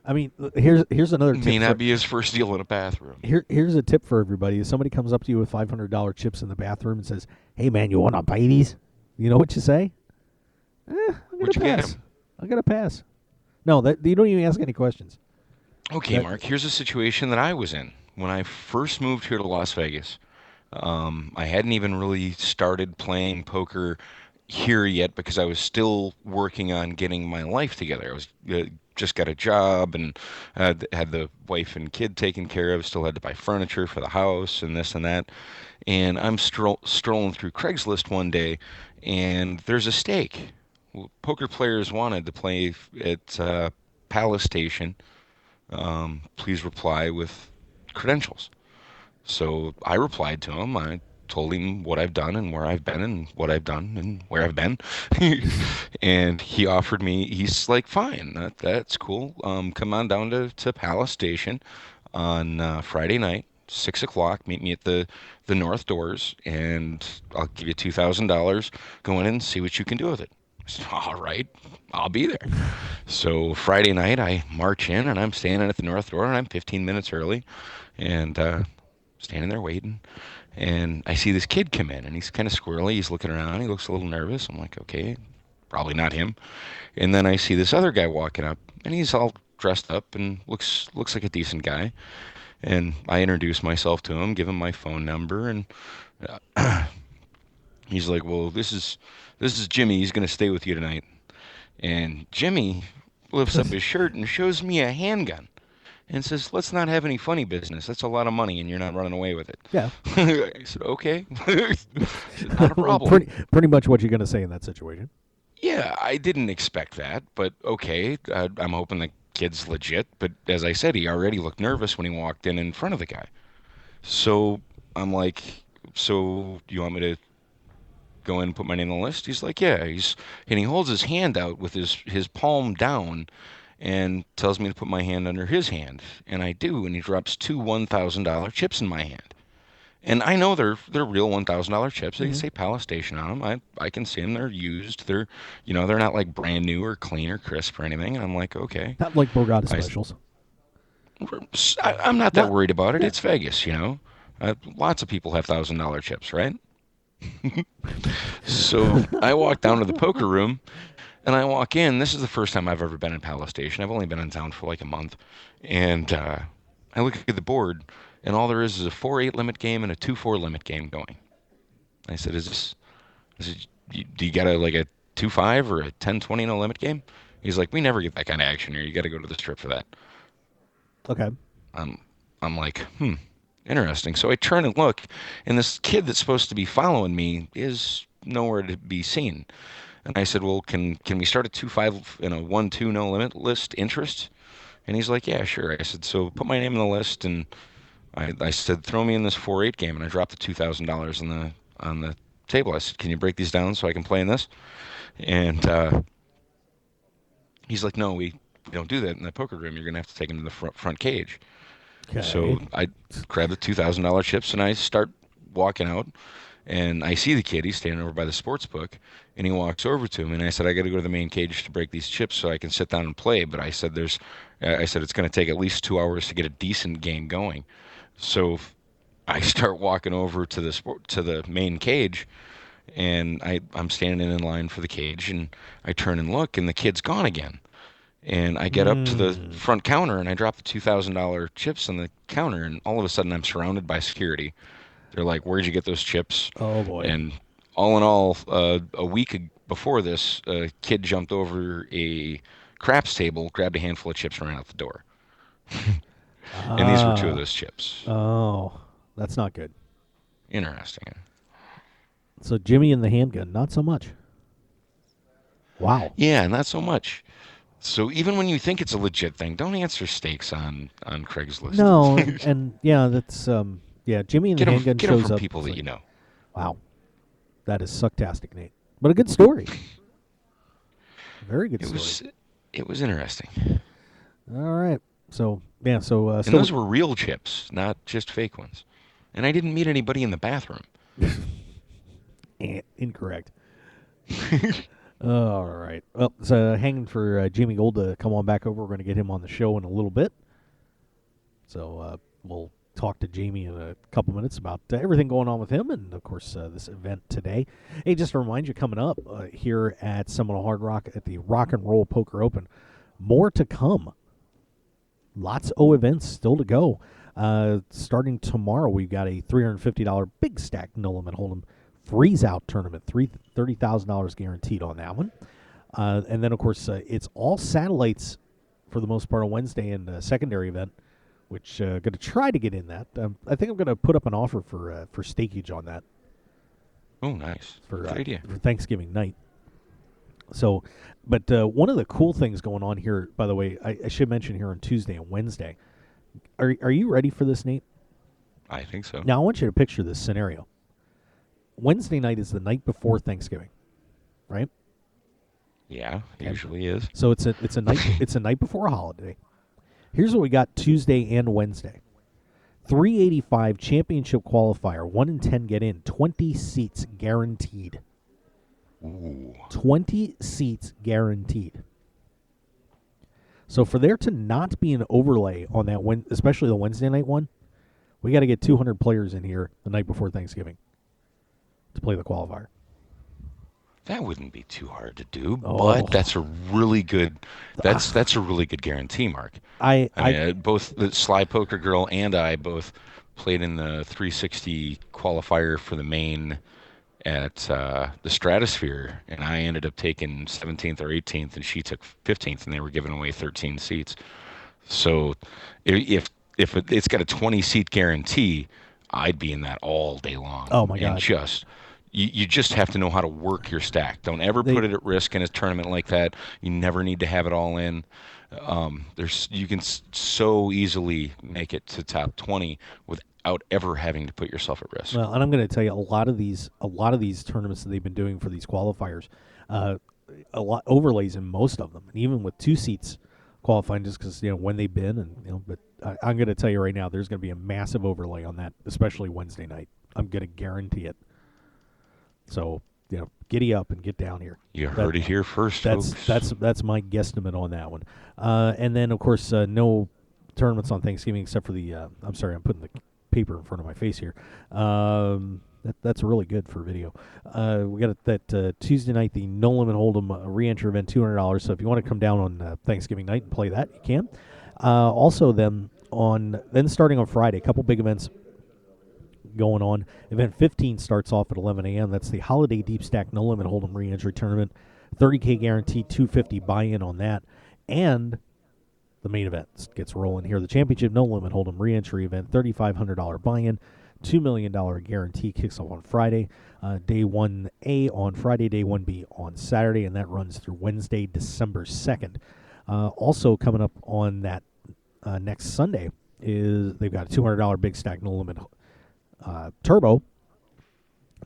I mean, here's another tip. May not be his first deal in a bathroom. Here's a tip for everybody. If somebody comes up to you with $500 chips in the bathroom and says, "Hey man, you want to buy these?" You know what you say? I'm gonna pass. I'm gonna pass. No, that you don't even ask any questions. Okay, Mark. Here's a situation that I was in when I first moved here to Las Vegas. I hadn't even really started playing poker here yet because I was still working on getting my life together. I was just got a job and had the wife and kid taken care of. Still had to buy furniture for the house and this and that. And I'm strolling through Craigslist one day, and there's a stake. Poker players wanted to play at Palace Station. Please reply with credentials. So I replied to him. I told him what I've done and where I've been and what I've done and where I've been. And he offered me, he's like, fine, that's cool. Come on down to Palace Station on Friday night, 6 o'clock. Meet me at the north doors, and I'll give you $2,000. Go in and see what you can do with it. I said, all right, I'll be there. So Friday night, I march in, and I'm standing at the north door, and I'm 15 minutes early, and standing there waiting. And I see this kid come in, and he's kind of squirrely. He's looking around. He looks a little nervous. I'm like, okay, probably not him. And then I see this other guy walking up, and he's all dressed up and looks like a decent guy. And I introduce myself to him, give him my phone number, and he's like, well, this is Jimmy. He's going to stay with you tonight. And Jimmy lifts up his shirt and shows me a handgun and says, let's not have any funny business. That's a lot of money, and you're not running away with it. Yeah. I said, okay. I said, not a problem. Pretty much what you're going to say in that situation. Yeah, I didn't expect that, but okay. I'm hoping the kid's legit. But as I said, he already looked nervous when he walked in front of the guy. So I'm like, so do you want me to go in and put my name on the list? He's like, yeah. And he holds his hand out with his palm down and tells me to put my hand under his hand. And I do, and he drops two $1,000 chips in my hand. And I know they're real $1,000 chips. They say Palace Station on them. I can see them. They're used. They're not like brand new or clean or crisp or anything. And I'm like, okay. Not like Borgata specials. I'm not that worried about it. Yeah. It's Vegas, lots of people have $1,000 chips, right? So I walk down to the poker room, and I walk in. This is the first time I've ever been in Palace Station. I've only been in town for like a month. And I look at the board, and all there is a 4-8 limit game and a 2-4 limit game going. I said, do you got a 2-5 or a 10-20 no limit game? He's like, we never get that kind of action here. You got to go to the strip for that. Okay. I'm like, interesting. So I turn and look, and this kid that's supposed to be following me is nowhere to be seen. And I said, well, can we start a 2-5 and a 1-2 no limit list interest? And he's like, yeah, sure. I said, so put my name on the list, and I said, throw me in this 4-8 game, and I dropped the $2,000 on the table. I said, can you break these down so I can play in this? And he's like, no, we don't do that in the poker room. You're going to have to take him to the front cage. Okay. So I grab the $2,000 chips, and I start walking out, and I see the kid. He's standing over by the sports book, and he walks over to me, and I said, I got to go to the main cage to break these chips so I can sit down and play. But I said, it's going to take at least 2 hours to get a decent game going. So I start walking over to the main cage, and I'm standing in line for the cage, and I turn and look, and the kid's gone again. And I get up to the front counter, and I drop the $2,000 chips on the counter, and all of a sudden I'm surrounded by security. They're like, where'd you get those chips? Oh, boy. And all in all, a week before this, a kid jumped over a craps table, grabbed a handful of chips, and ran out the door. And these were two of those chips. Oh, that's not good. Interesting. So Jimmy and the handgun, not so much. Wow. Yeah, not so much. So even when you think it's a legit thing, don't answer stakes on Craigslist. No, and yeah, that's Jimmy and the handgun shows shows from up. People that you know. Wow, that is sucktastic, Nate. But a good story. Very good story. It was interesting. All right. So yeah. So and those were real chips, not just fake ones. And I didn't meet anybody in the bathroom. Incorrect. All right. Well, it's hanging for Jimmy Gold to come on back over. We're going to get him on the show in a little bit. So we'll talk to Jamie in a couple minutes about everything going on with him and, of course, this event today. Hey, just to remind you, coming up here at Seminole Hard Rock at the Rock and Roll Poker Open, more to come. Lots of events still to go. Starting tomorrow, we've got a $350 big stack no limit hold'em freeze-out tournament, $30,000 guaranteed on that one. And then, of course, it's all satellites for the most part on Wednesday and a secondary event, which going to try to get in that. I think I'm going to put up an offer for stakeage on that. Oh, nice. For, Good idea. for Thanksgiving night. So, but one of the cool things going on here, by the way, I should mention here on Tuesday and Wednesday. Are you ready for this, Nate? I think so. Now, I want you to picture this scenario. Wednesday night is the night before Thanksgiving, right? Yeah, it usually is. So it's a night before a holiday. Here's what we got Tuesday and Wednesday. 385 championship qualifier, 1 in 10 get in, 20 seats guaranteed. Ooh. 20 seats guaranteed. So for there to not be an overlay on that, especially the Wednesday night one, we got to get 200 players in here the night before Thanksgiving to play the qualifier. That wouldn't be too hard to do, Oh. but that's a really good. That's a really good guarantee, Mark. I mean, both the Sly Poker Girl and I both played in the 360 qualifier for the main at the Stratosphere, and I ended up taking 17th or 18th, and she took 15th, and they were giving away 13 seats. So if it's got a 20-seat guarantee, I'd be in that all day long. Oh my God! And you just have to know how to work your stack. Don't ever put it at risk in a tournament like that. You never need to have it all in. You can so easily make it to top 20 without ever having to put yourself at risk. Well, and I'm going to tell you a lot of these tournaments that they've been doing for these qualifiers, a lot overlays in most of them, and even with 2 seats qualifying, just because when they've been, and But I'm going to tell you right now, there's going to be a massive overlay on that, especially Wednesday night. I'm going to guarantee it. So, giddy up and get down here. You heard it here first, folks. That's my guesstimate on that one. And then, of course, no tournaments on Thanksgiving except for the. I'm sorry, I'm putting the paper in front of my face here. That's really good for video. We got that Tuesday night, the No Limit Hold'em re-entry event, $200. So if you want to come down on Thanksgiving night and play that, you can. Also, then starting on Friday, a couple big events going on. Event 15 starts off at 11 a.m. That's the Holiday Deep Stack No Limit Hold'em re-entry tournament. $30K guaranteed, $250 buy-in on that. And the main event gets rolling here. The Championship No Limit Hold'em re-entry event, $3,500 buy-in, $2 million guarantee, kicks off on Friday. Day 1A on Friday, Day 1B on Saturday, and that runs through Wednesday, December 2nd. Also coming up on that next Sunday is they've got a $200 Big Stack No Limit Turbo,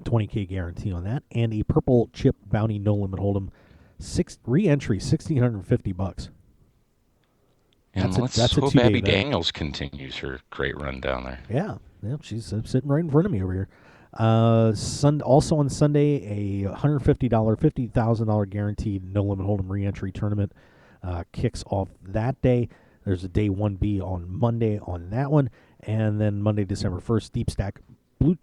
20K guarantee on that, and a Purple Chip Bounty No Limit Hold'em re-entry, $1,650. And let's hope Abby Daniels continues her great run down there. Yeah, she's sitting right in front of me over here. Also on Sunday, a $150, $50,000 guaranteed No Limit Hold'em re-entry tournament kicks off that day. There's a Day 1B on Monday on that one. And then Monday, December 1st, Deep Stack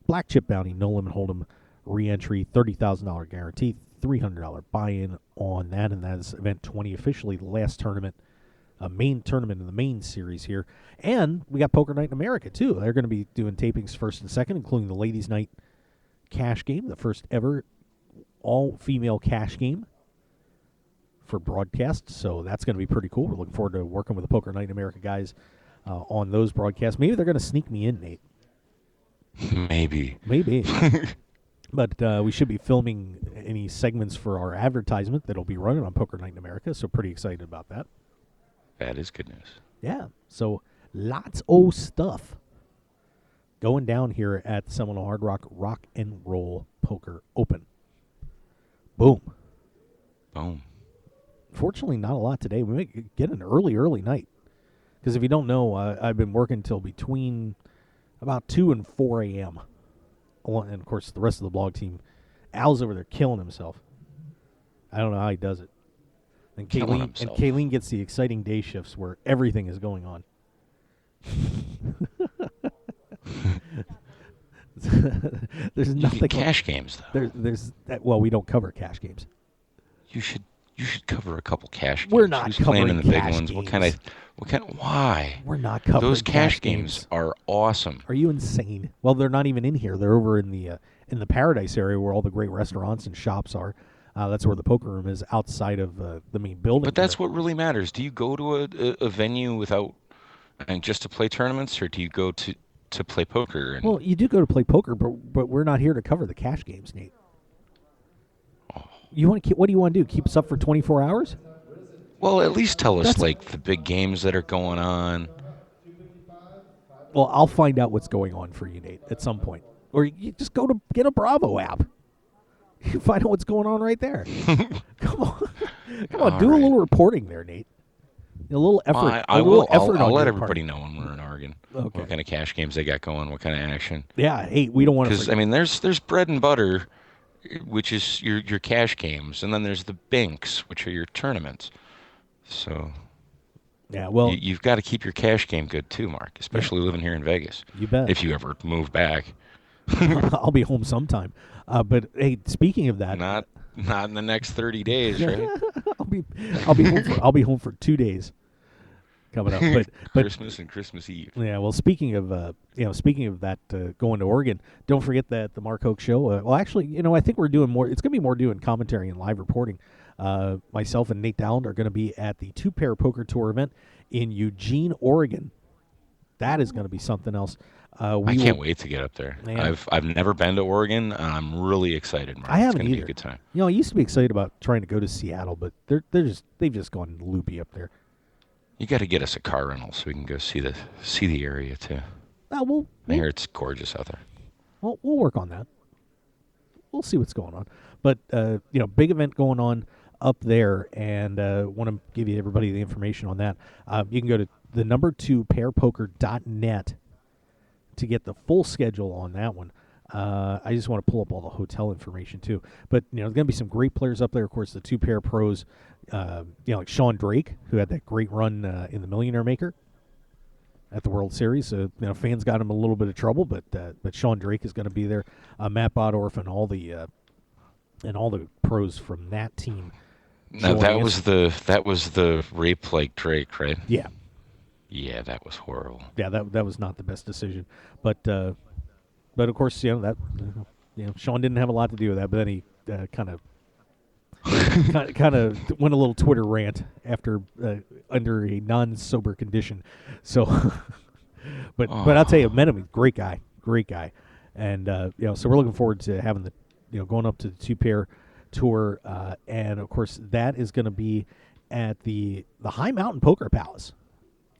Black Chip Bounty No Limit Hold'em re-entry, $30,000 guarantee, $300 buy-in on that. And that is event 20, officially the last tournament, main tournament in the main series here. And we got Poker Night in America, too. They're going to be doing tapings first and second, including the Ladies' Night cash game, the first ever all-female cash game for broadcast. So that's going to be pretty cool. We're looking forward to working with the Poker Night in America guys on those broadcasts. Maybe they're going to sneak me in, Nate. Maybe. But we should be filming any segments for our advertisement that'll be running on Poker Night in America, so pretty excited about that. That is good news. Yeah, so lots of stuff going down here at Seminole Hard Rock and Roll Poker Open. Boom. Fortunately, not a lot today. We may get an early night. Because if you don't know, I've been working till between about 2 and 4 a.m. And, of course, the rest of the blog team, Al's over there killing himself. I don't know how he does it. And Kayleen gets the exciting day shifts where everything is going on. There's nothing. Cash games, though. Well, we don't cover cash games. You should cover a couple cash games. We're not Who's covering playing in the big cash ones? games. Why? We're not covering Those cash games are awesome. Are you insane? Well, they're not even in here. They're over in the Paradise area where all the great restaurants and shops are. That's where the poker room is, outside of the main building. But that's what really matters. Do you go to a venue without and just to play tournaments, or do you go to play poker? Well, you do go to play poker, but we're not here to cover the cash games, Nate. You want to keep? What do you want to do? Keep us up for 24 hours? Well, at least tell us like the big games that are going on. Well, I'll find out what's going on for you, Nate, at some point. Or you just go to get a Bravo app. You find out what's going on right there. Come on, do a little reporting there, Nate. A little effort. Well, I'll let everybody know when we're in Oregon. Okay. What kind of cash games they got going? What kind of action? Yeah. Hey, we don't want to. Because I mean, there's bread and butter, which is your cash games, and then there's the binks, which are your tournaments. So. Yeah, well, you've got to keep your cash game good too, Mark. Especially living here in Vegas. You bet. If you ever move back. I'll be home sometime. But hey, speaking of that, not in the next 30 days, right? I'll be home for 2 days coming up. But Christmas and Christmas Eve. Yeah. Well, speaking of that, going to Oregon, don't forget that the Mark Hoke Show. Well, actually, I think we're doing more. It's going to be more doing commentary and live reporting. Myself and Nate Dowland are going to be at the 2-Pair Poker Tour event in Eugene, Oregon. That is going to be something else. I can't wait to get up there. Man. I've never been to Oregon, and I'm really excited, Mark. I haven't It's going to either. be a good time. I used to be excited about trying to go to Seattle, but they've just gone loopy up there. You got to get us a car rental so we can go see the area too. I hear it's gorgeous out there. Well, we'll work on that. We'll see what's going on. But big event going on up there, and want to give you everybody the information on that. You can go to the number 2pairpoker.net to get the full schedule on that one. I just want to pull up all the hotel information too. But there's going to be some great players up there. Of course, the 2-Pair pros, like Sean Drake, who had that great run in the Millionaire Maker at the World Series. Fans got him a little bit of trouble, but Sean Drake is going to be there. Matt Bodorf and all the pros from that team. Now that was the rape like Drake, right? Yeah. Yeah, that was horrible. Yeah, that was not the best decision, but of course, that Sean didn't have a lot to do with that. But then he kind of went a little Twitter rant after under a non-sober condition. So, but I'll tell you, met him, great guy, and so we're looking forward to having going up to the 2-Pair tour, and of course that is going to be at the High Mountain Poker Palace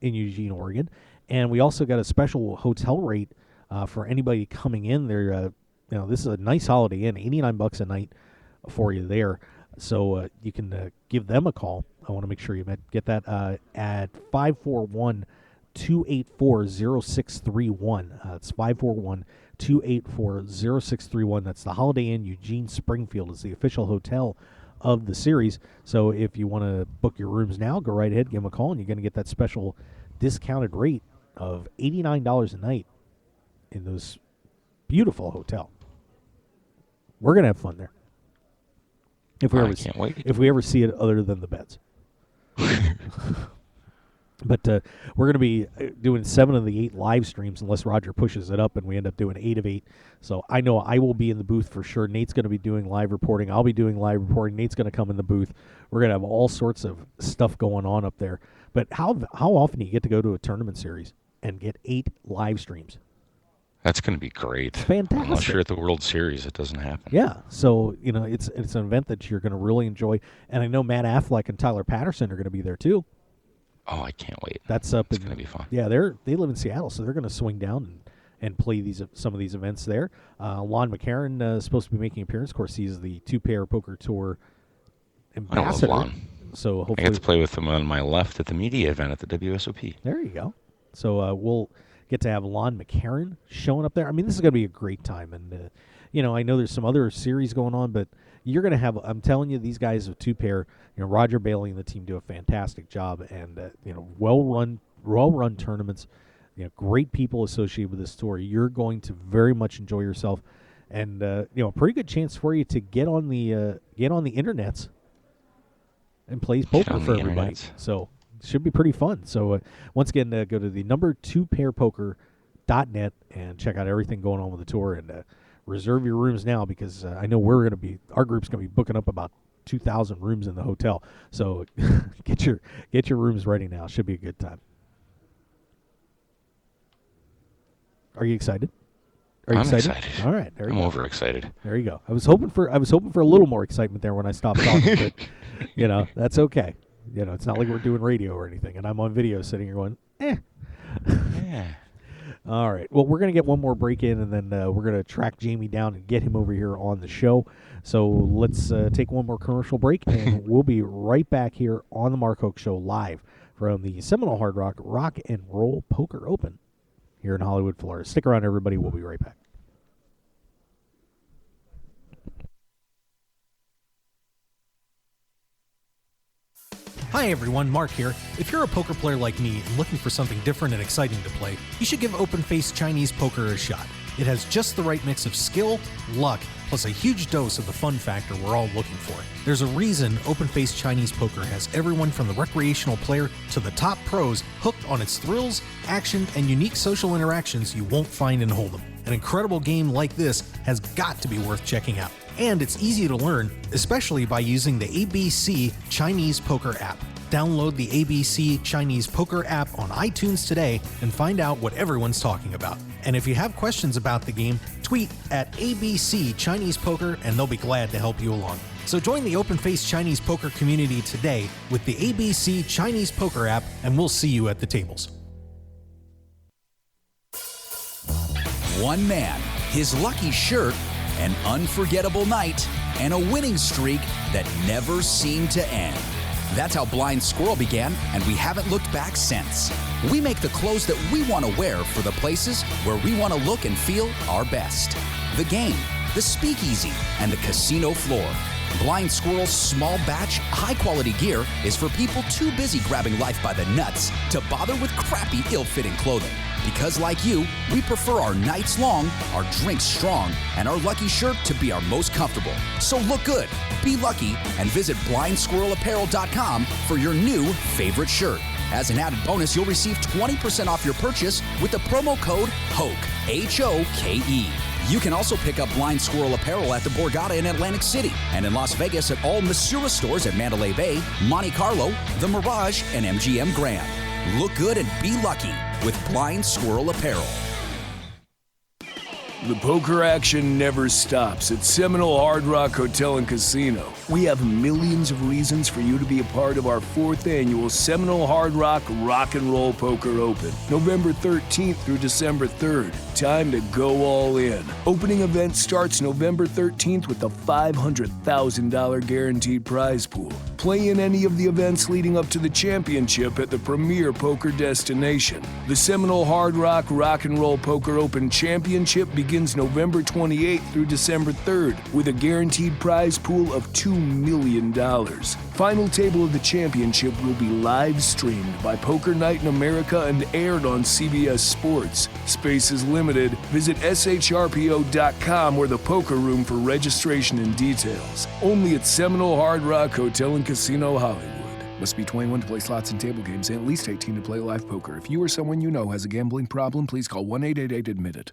in Eugene, Oregon. And we also got a special hotel rate for anybody coming in there. This is a nice Holiday Inn, $89 a night for you there. So you can give them a call. I want to make sure you get that at 541-284-0631. It's 541-284-0631. That's the Holiday Inn Eugene Springfield. Is the official hotel of the series. So if you want to book your rooms now, go right ahead, give them a call, and you're going to get that special discounted rate of $89 a night in this beautiful hotel. We're going to have fun there. If we can't wait. If we ever see it other than the beds. But we're going to be doing 7 of the 8 live streams unless Roger pushes it up and we end up doing 8 of 8. So I know I will be in the booth for sure. Nate's going to be doing live reporting. I'll be doing live reporting. Nate's going to come in the booth. We're going to have all sorts of stuff going on up there. But how often do you get to go to a tournament series and get 8 live streams? That's going to be great. Fantastic. Unless you're at the World Series, it doesn't happen. Yeah, so it's an event that you're going to really enjoy. And I know Matt Affleck and Tyler Patterson are going to be there too. Oh, I can't wait. That's up. It's going to be fun. Yeah, they live in Seattle, so they're going to swing down and play some of these events there. Lon McCarron is supposed to be making an appearance. Of course, he's the 2-Pair Poker Tour ambassador. I love Lon. So hopefully I get to play with him on my left at the media event at the WSOP. There you go. So we'll get to have Lon McCarron showing up there. I mean, this is going to be a great time. And, I know there's some other series going on, but you're going to have, I'm telling you, these guys with 2-Pair, Roger Bailey and the team do a fantastic job. And, well-run tournaments, great people associated with this tour. You're going to very much enjoy yourself. And, a pretty good chance for you to get on the internets and play poker for everybody. So should be pretty fun. So once again, go to the number2pairpoker.net and check out everything going on with the tour, and reserve your rooms now, because I know our group's going to be booking up about 2,000 rooms in the hotel. So get your rooms ready now. Should be a good time. Are you excited? I'm excited. All right, there you go. I'm overexcited. There you go. I was hoping for a little more excitement there when I stopped talking, but that's okay. It's not like we're doing radio or anything, and I'm on video sitting here going, eh. Yeah. All right. Well, we're going to get one more break in, and then we're going to track Jamie down and get him over here on the show. So let's take one more commercial break, and we'll be right back here on the Mark Hoke Show live from the Seminole Hard Rock Rock and Roll Poker Open here in Hollywood, Florida. Stick around, everybody. We'll be right back. Hi everyone, Mark here. If you're a poker player like me and looking for something different and exciting to play, you should give open-faced Chinese poker a shot. It has just the right mix of skill, luck, plus a huge dose of the fun factor we're all looking for. There's a reason open-faced Chinese poker has everyone from the recreational player to the top pros hooked on its thrills, action, and unique social interactions you won't find in Hold'em. An incredible game like this has got to be worth checking out. And it's easy to learn, especially by using the ABC Chinese Poker app. Download the ABC Chinese Poker app on iTunes today and find out what everyone's talking about. And if you have questions about the game, tweet at ABC Chinese Poker and they'll be glad to help you along. So join the open-faced Chinese poker community today with the ABC Chinese Poker app, and we'll see you at the tables. One man, his lucky shirt, an unforgettable night, and a winning streak that never seemed to end. That's how Blind Squirrel began, and we haven't looked back since. We make the clothes that we want to wear for the places where we want to look and feel our best. The game, the speakeasy, and the casino floor. Blind Squirrel's small batch, high-quality gear is for people too busy grabbing life by the nuts to bother with crappy, ill-fitting clothing. Because like you, we prefer our nights long, our drinks strong, and our lucky shirt to be our most comfortable. So look good, be lucky, and visit blindsquirrelapparel.com for your new favorite shirt. As an added bonus, you'll receive 20% off your purchase with the promo code HOKE, H-O-K-E. You can also pick up Blind Squirrel apparel at the Borgata in Atlantic City and in Las Vegas at all Masura stores at Mandalay Bay, Monte Carlo, The Mirage, and MGM Grand. Look good and be lucky with Blind Squirrel Apparel. The poker action never stops at Seminole Hard Rock Hotel and Casino. We have millions of reasons for you to be a part of our 4th annual Seminole Hard Rock Rock and Roll Poker Open, November 13th through December 3rd. Time to go all in. Opening event starts November 13th with a $500,000 guaranteed prize pool. Play in any of the events leading up to the championship at the premier poker destination. The Seminole Hard Rock Rock and Roll Poker Open Championship begins November 28th through December 3rd with a guaranteed prize pool of $2 million. Final table of the championship will be live streamed by Poker Night in America and aired on CBS Sports. Space is limited. Visit shrpo.com or the poker room for registration and details. Only at Seminole Hard Rock Hotel and Casino, Hollywood. Must be 21 to play slots and table games and at least 18 to play live poker. If you or someone you know has a gambling problem, please call 1-888-ADMIT-IT.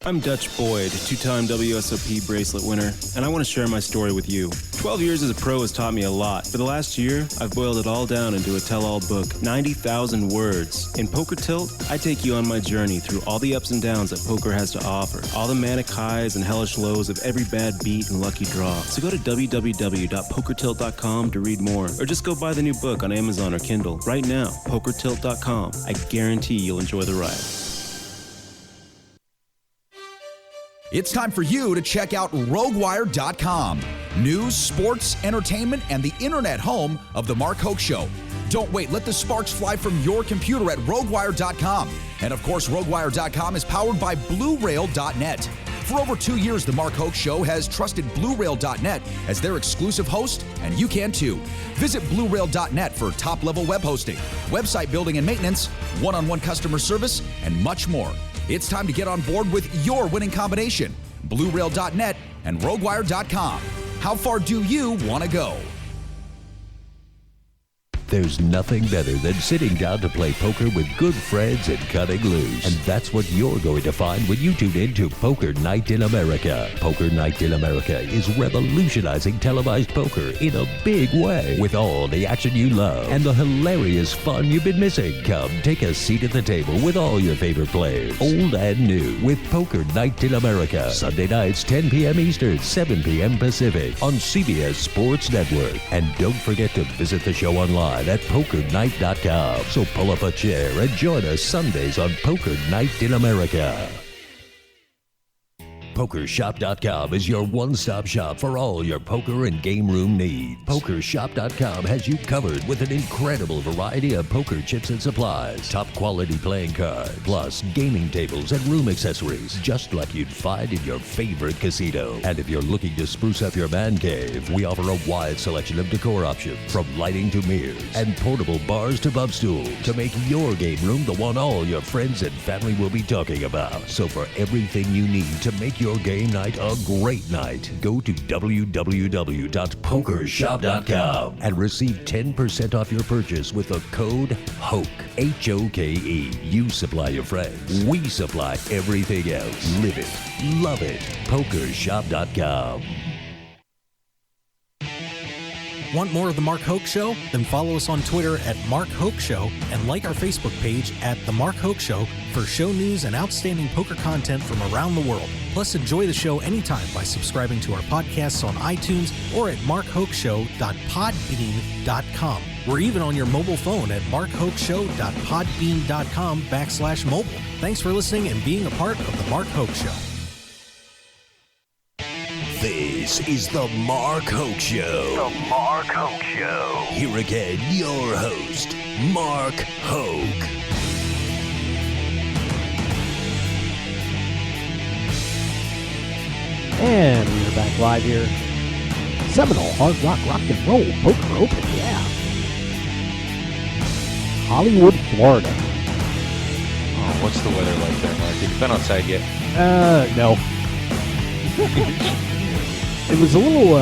I'm Dutch Boyd, 2-time WSOP bracelet winner, and I want to share my story with you. 12 years as a pro has taught me a lot. For the last year, I've boiled it all down into a tell-all book, 90,000 words. In Poker Tilt, I take you on my journey through all the ups and downs that poker has to offer, all the manic highs and hellish lows of every bad beat and lucky draw. So go to www.pokertilt.com to read more, or just go buy the new book on Amazon or Kindle right now, pokertilt.com. I guarantee you'll enjoy the ride. It's time for you to check out RogueWire.com. News, sports, entertainment, and the internet home of The Mark Hoke Show. Don't wait, let the sparks fly from your computer at RogueWire.com. And of course, RogueWire.com is powered by BlueRail.net. For over 2 years, The Mark Hoke Show has trusted BlueRail.net as their exclusive host, and you can too. Visit BlueRail.net for top-level web hosting, website building and maintenance, one-on-one customer service, and much more. It's time to get on board with your winning combination, BlueRail.net and RogueWire.com. How far do you want to go? There's nothing better than sitting down to play poker with good friends and cutting loose. And that's what you're going to find when you tune in to Poker Night in America. Poker Night in America is revolutionizing televised poker in a big way, with all the action you love and the hilarious fun you've been missing. Come take a seat at the table with all your favorite players, old and new, with Poker Night in America. Sunday nights, 10 p.m. Eastern, 7 p.m. Pacific on CBS Sports Network. And don't forget to visit the show online at pokernight.com. So pull up a chair and join us Sundays on Poker Night in America. PokerShop.com is your one-stop shop for all your poker and game room needs. PokerShop.com has you covered with an incredible variety of poker chips and supplies, top-quality playing cards, plus gaming tables and room accessories, just like you'd find in your favorite casino. And if you're looking to spruce up your man cave, we offer a wide selection of decor options, from lighting to mirrors and portable bars to bub stools, to make your game room the one all your friends and family will be talking about. So for everything you need to make your game night a great night, go to www.pokershop.com and receive 10% off your purchase with the code HOKE, H-O-K-E. You supply your friends, we supply everything else. Live it, love it. Pokershop.com. Want more of The Mark Hoke Show? Then follow us on Twitter at Mark Hoke Show and like our Facebook page at The Mark Hoke Show for show news and outstanding poker content from around the world. Plus, enjoy the show anytime by subscribing to our podcasts on iTunes or at markhokeshow.podbean.com. We're even on your mobile phone at markhokeshow.podbean.com/mobile. Thanks for listening and being a part of The Mark Hoke Show. This is the Mark Hoke Show. The Mark Hoke Show. Here again, your host, Mark Hoke. And we're back live here. Seminole Hard Rock Rock and Roll Poker Open, yeah. Hollywood, Florida. Oh, what's the weather like there, Mark? Have you been outside yet? No. It was a little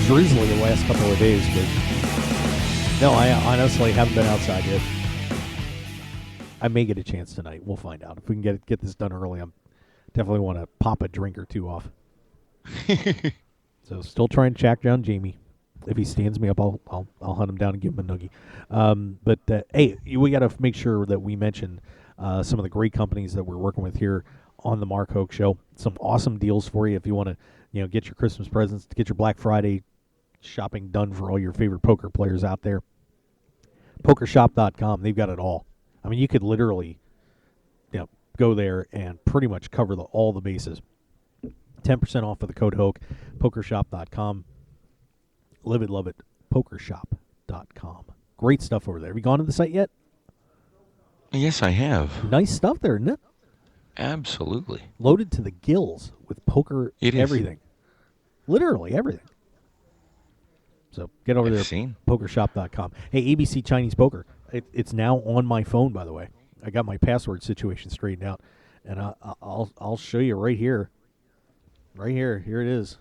drizzly the last couple of days, but no, I honestly haven't been outside yet. I may get a chance tonight. We'll find out if we can get this done early. I'm definitely want to pop a drink or two off. So still trying to track down Jamie. If he stands me up, I'll hunt him down and give him a noogie. But hey, we got to make sure that we mention some of the great companies that we're working with here on the Mark Hoke Show. Some awesome deals for you if you want to, get your Christmas presents, get your Black Friday shopping done for all your favorite poker players out there. PokerShop.com, they've got it all. I mean, you could literally, go there and pretty much cover all the bases. 10% off with the code HOKE. PokerShop.com. Live it, love it. PokerShop.com. Great stuff over there. Have you gone to the site yet? Yes, I have. Nice stuff there, isn't it? Absolutely. Loaded to the gills with poker, everything. Literally everything. So get over there, PokerShop.com. Hey, ABC Chinese Poker. It's now on my phone, by the way. I got my password situation straightened out, and I'll show you right here. Right here. Here it is.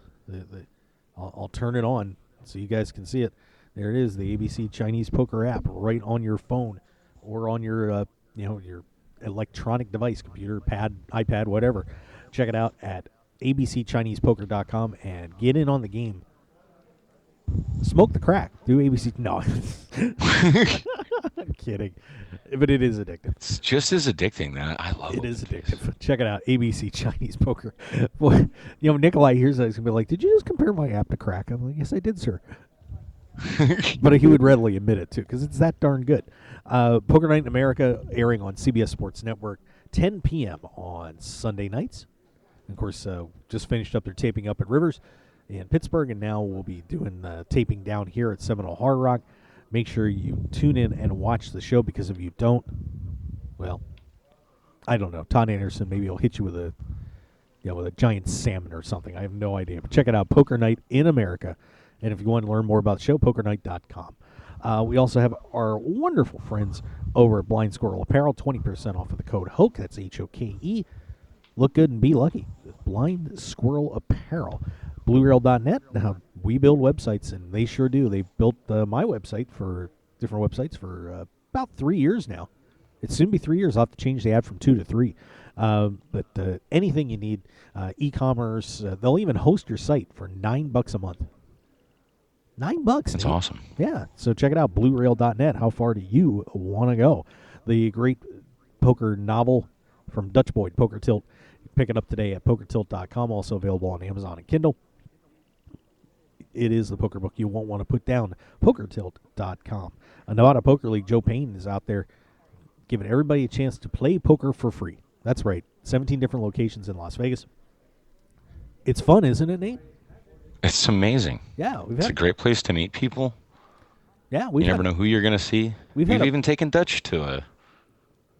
I'll turn it on so you guys can see it. There it is, the ABC Chinese Poker app right on your phone or on your your electronic device, computer, pad, iPad, whatever. Check it out at abcchinesepoker.com and get in on the game. Smoke the crack. Do ABC. No. I'm kidding. But it is addictive. It's just as addicting. I love it. It is addictive. Check it out. ABC Chinese Poker. Boy, Nikolai hears that. He's going to be like, did you just compare my app to crack? I'm like, yes, I did, sir. But he would readily admit it, too, because it's that darn good. Poker Night in America airing on CBS Sports Network, 10 p.m. on Sunday nights. And of course, just finished up their taping up at Rivers in Pittsburgh, and now we'll be doing taping down here at Seminole Hard Rock. Make sure you tune in and watch the show, because if you don't, well, I don't know. Todd Anderson maybe will hit you with a giant salmon or something. I have no idea. But check it out, Poker Night in America. And if you want to learn more about the show, pokernight.com. We also have our wonderful friends over at Blind Squirrel Apparel, 20% off with the code HOKE. That's HOKE. Look good and be lucky with Blind Squirrel Apparel. BlueRail.net. Now, we build websites, and they sure do. They built my website for different websites for about 3 years now. It's soon be 3 years. I'll have to change the ad from 2 to 3. But anything you need, e-commerce, they'll even host your site for $9 a month. $9. That's Nate. awesome. Yeah. So check it out, bluerail.net. How far do you want to go? The great poker novel from Dutch Boyd, Poker Tilt. Pick it up today at pokertilt.com. Also available on Amazon and Kindle. It is the poker book you won't want to put down. pokertilt.com. A Nevada Poker League, Joe Payne is out there giving everybody a chance to play poker for free. That's right. 17 different locations in Las Vegas. It's fun, isn't it, Nate? It's amazing. Yeah. It's a great place to meet people. Yeah, You never know who you're going to see. We've We've even taken Dutch to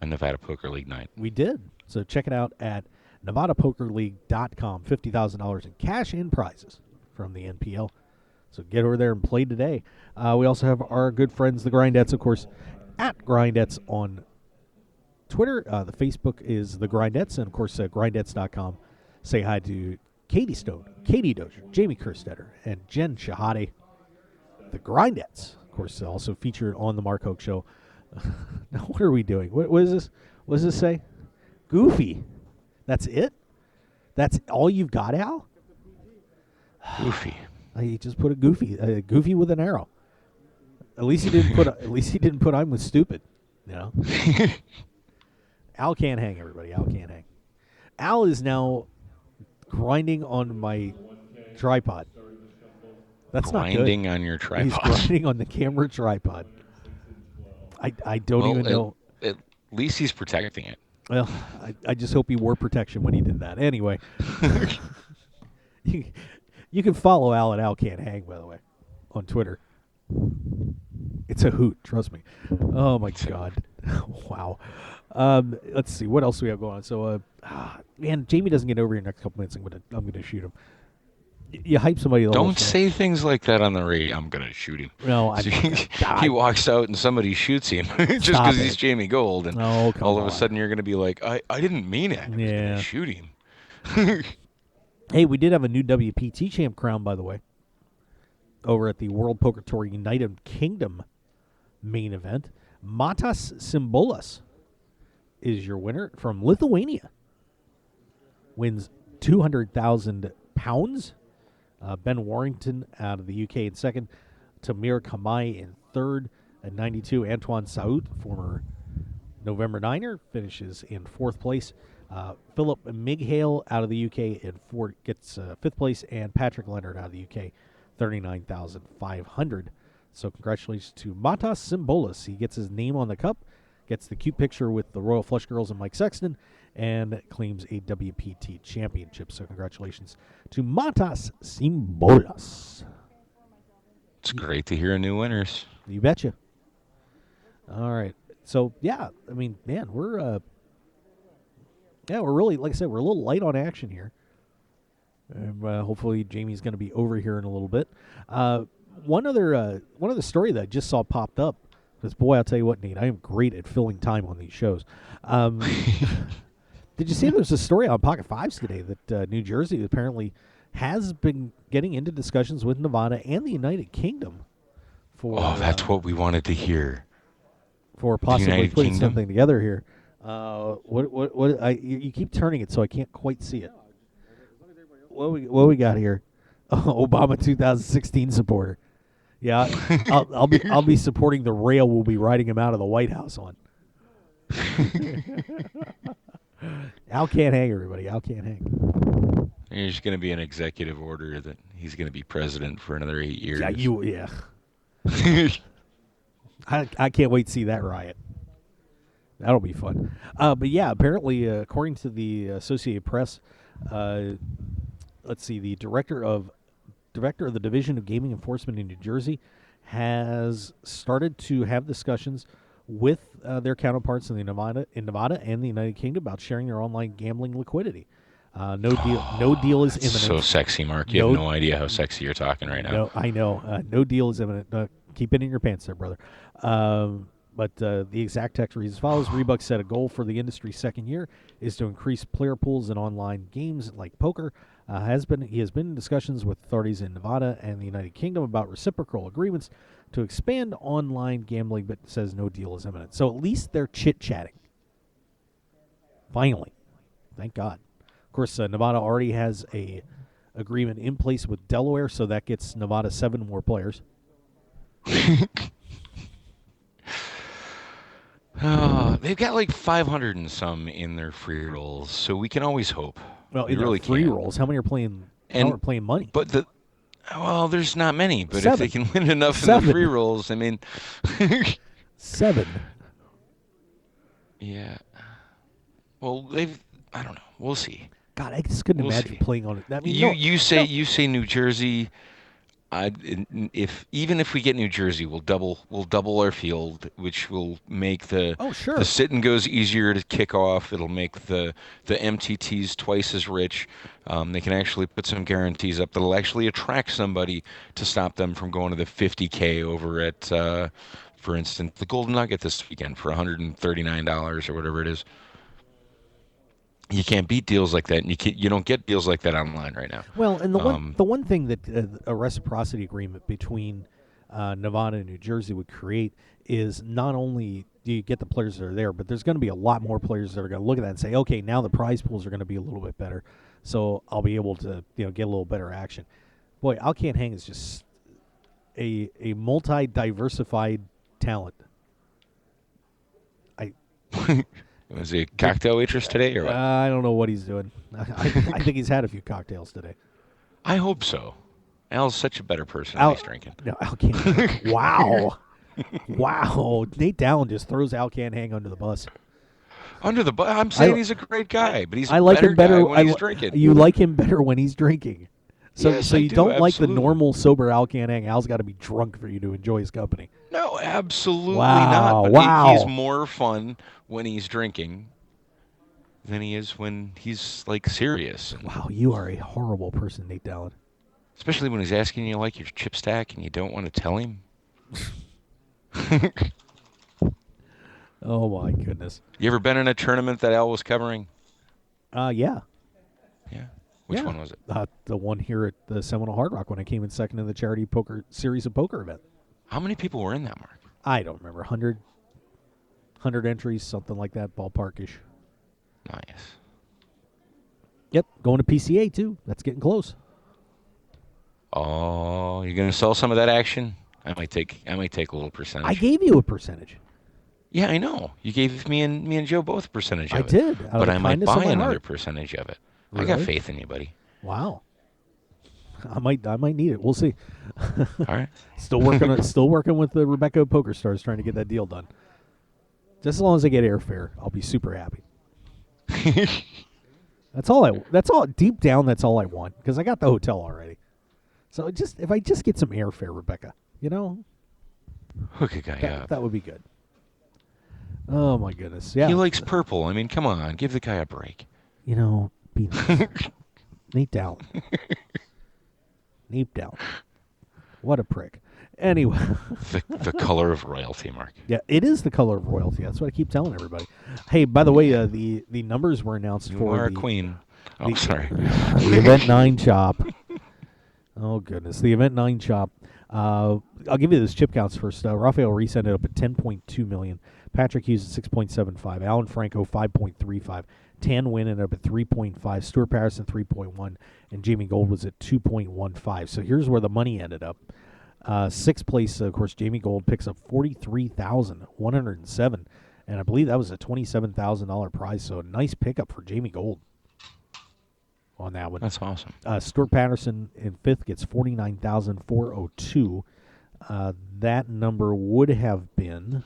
a Nevada Poker League night. We did. So check it out at NevadaPokerLeague.com. $50,000 in cash and prizes from the NPL. So get over there and play today. We also have our good friends, the Grindettes, of course, at Grindettes on Twitter. The Facebook is the Grindettes, and of course, Grindettes.com. Say hi to Katie Stone, Katie Dozier, Jamie Kerstetter, and Jen Shahade. The Grindettes, of course, also featured on the Mark Hoke Show. Now, what are we doing? What is this? What does this say? Goofy. That's it? That's all you've got, Al? Goofy. He just put a goofy with an arrow. At least he didn't put. At least he didn't put. I'm with stupid. You know. Al can't hang, everybody. Al can't hang. Al is now grinding on my tripod. That's not good. Grinding on your tripod. He's grinding on the camera tripod. I don't even know. At least he's protecting it. Well, I just hope he wore protection when he did that. Anyway, you can follow Al at Al Can't Hang, by the way, on Twitter. It's a hoot, trust me. Oh, my God. Wow. Let's see. What else do we have going on? So, man, Jamie doesn't get over here next couple minutes. I'm gonna shoot him. You hype somebody. Don't say things like that on the radio. I'm gonna shoot him. No, he walks out and somebody shoots him just because he's Jamie Gold, and all of a sudden you're gonna be like, I didn't mean it. I was gonna shoot him. Hey, we did have a new WPT champ crown, by the way, over at the World Poker Tour United Kingdom main event. Matas Simbolas is your winner from Lithuania. Wins £200,000. Ben Warrington out of the UK in second. Tamir Kamai in third. At 92, Antoine Saoud, former November Niner, finishes in fourth place. Philip Mighale out of the UK gets fifth place. And Patrick Leonard out of the UK, $39,500. So congratulations to Matas Simbolas. He gets his name on the cup, gets the cute picture with the Royal Flush Girls and Mike Sexton, and claims a WPT championship. So congratulations to Matas Simbolas. It's great to hear new winners. You betcha. All right. So, yeah, I mean, man, we're really, like I said, we're a little light on action here. And hopefully Jamie's going to be over here in a little bit. One other story that I just saw popped up, because, boy, I'll tell you what, Nate, I am great at filling time on these shows. Did you see there's a story on Pocket Fives today that New Jersey apparently has been getting into discussions with Nevada and the United Kingdom for... Oh, that's what we wanted to hear. For possibly putting Kingdom? something together here. You keep turning it so I can't quite see it. What we got here? Obama 2016 supporter. Yeah, I'll be supporting the rail we'll be riding him out of the White House on. Al can't hang, everybody. Al can't hang. There's going to be an executive order that he's going to be president for another 8 years. Yeah. I can't wait to see that riot. That'll be fun. But yeah, apparently, according to the Associated Press, let's see, the director of the Division of Gaming Enforcement in New Jersey has started to have discussions with their counterparts in Nevada and the United Kingdom about sharing their online gambling liquidity. No deal is imminent. So sexy, Mark. You have no idea how sexy you're talking right now. No, I know. No deal is imminent. Keep it in your pants there, brother. But the exact text reads as follows. Reebok set a goal for the industry's second year is to increase player pools in online games like poker. He has been in discussions with authorities in Nevada and the United Kingdom about reciprocal agreements to expand online gambling, but says no deal is imminent. So at least they're chit-chatting. Finally. Thank God. Of course, Nevada already has a agreement in place with Delaware, so that gets Nevada 7 more players. They've got like 500 and some in their free rolls, so we can always hope. Well, we in really their free can. rolls, how many are playing? And- how are playing money? But there's not many. But 7. if they can win enough in 7. the free rolls, I mean, 7. yeah. Well, I don't know. We'll see. God, I just couldn't We'll imagine see. playing on it. I mean, You say New Jersey. Even if we get New Jersey, we'll double our field, which will make the the sit and goes easier to kick off. It'll make the MTTs twice as rich. They can actually put some guarantees up that'll actually attract somebody to stop them from going to the 50K over at, for instance, the Golden Nugget this weekend for $139 or whatever it is. You can't beat deals like that, and you don't get deals like that online right now. Well, and the one thing that a reciprocity agreement between Nevada and New Jersey would create is not only do you get the players that are there, but there's going to be a lot more players that are going to look at that and say, okay, now the prize pools are going to be a little bit better, so I'll be able to get a little better action. Boy, Al Can't Hang is just a multi-diversified talent. Was he a cocktail waitress today, or what? I don't know what he's doing. I think he's had a few cocktails today. I hope so. Al's such a better person when he's drinking. No, Al Can't Hang. Wow. Wow. Nate Dallin just throws Al Can't Hang under the bus. Under the bus? I'm saying he's a great guy, but he's I like him better when he's drinking. You like him better when he's drinking. So, Yes, so I you do, don't like the absolutely. normal sober Al Can't Hang. Al's got to be drunk for you to enjoy his company. No, absolutely Wow, not. But wow. he's more fun when he's drinking than he is when he's like serious. Wow, you are a horrible person, Nate Dallin. Especially when he's asking you like your chip stack and you don't want to tell him. Oh my goodness. You ever been in a tournament that Al was covering? Yeah. Yeah. Which Yeah. one was it? The one here at the Seminole Hard Rock when I came in second in the charity poker series of poker event. How many people were in that, Mark? I don't remember. 100 entries, something like that, ballparkish. Nice. Yep, going to PCA too. That's getting close. Oh, you're gonna sell some of that action? I might take a little percentage. I gave you a percentage. Yeah, I know. You gave me and Joe both a percentage of I it. did, out of But the I might kindness of buy my another heart. percentage of it. I got Really? faith in you, buddy. Wow. I might need it. We'll see. All right. Still working with the Rebecca Poker Stars trying to get that deal done. Just as long as I get airfare, I'll be super happy. That's all deep down that's all I want because I got the hotel already. So if I just get some airfare, Rebecca, Hook a guy up. that would be good. Oh my goodness. Yeah. He likes purple. I mean, come on, give the guy a break. Be nice. Nate Dallin. Nate Dallin. What a prick. Anyway. The color of royalty, Mark. Yeah, it is the color of royalty. That's what I keep telling everybody. Hey, by the way, the numbers were announced You for are a the queen. Oh, sorry. the Event 9 chop. Oh, goodness. The Event 9 chop. I'll give you those chip counts first. Rafael Reese ended up at 10.2 million. Patrick Hughes at 6.75. Alan Franco, 5.35. Tan Nguyen ended up at 3.5. Stuart Patterson, 3.1. And Jamie Gold was at 2.15. So here's where the money ended up. Sixth place, of course, Jamie Gold picks up $43,107. And I believe that was a $27,000 prize. So a nice pickup for Jamie Gold on that one. That's awesome. Stuart Patterson in fifth gets $49,402. That number would have been.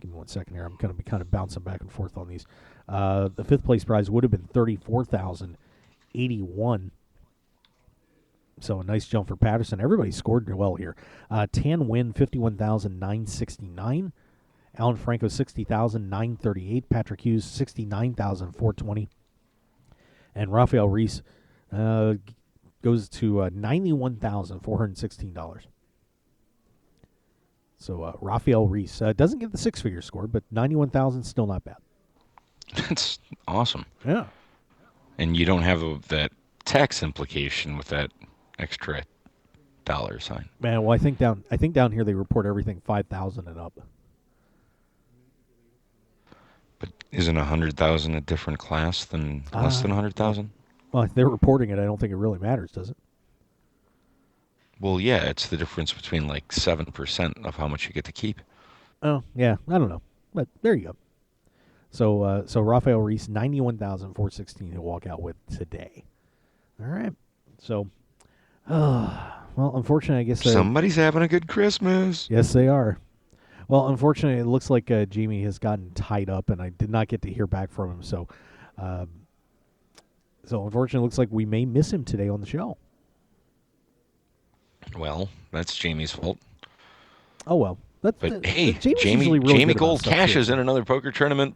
Give me 1 second here. I'm going to be kind of bouncing back and forth on these. The fifth place prize would have been $34,081. So a nice jump for Patterson. Everybody scored well here. Tan Nguyen, $51,969. Alan Franco, $60,938. Patrick Hughes, $69,420. And Rafael Reese goes to $91,416. So Rafael Reese doesn't get the six-figure score, but 91,000 still not bad. That's awesome. Yeah. And you don't have that tax implication with that extra dollar sign. Man, well, I think down here they report everything 5,000 and up. But isn't 100,000 a different class than less than 100,000? Well, if they're reporting it, I don't think it really matters, does it? Well, yeah, it's the difference between like 7% of how much you get to keep. Oh, yeah, I don't know, but there you go. So Rafael Reese, 91,416 he'll walk out with today. All right. So, well, unfortunately, I guess Somebody's having a good Christmas. Yes, they are. Well, unfortunately, it looks like Jamie has gotten tied up, and I did not get to hear back from him. So, unfortunately, it looks like we may miss him today on the show. Well, that's Jamie's fault. Oh well. But hey, Jamie Jamie Gold cashes in another poker tournament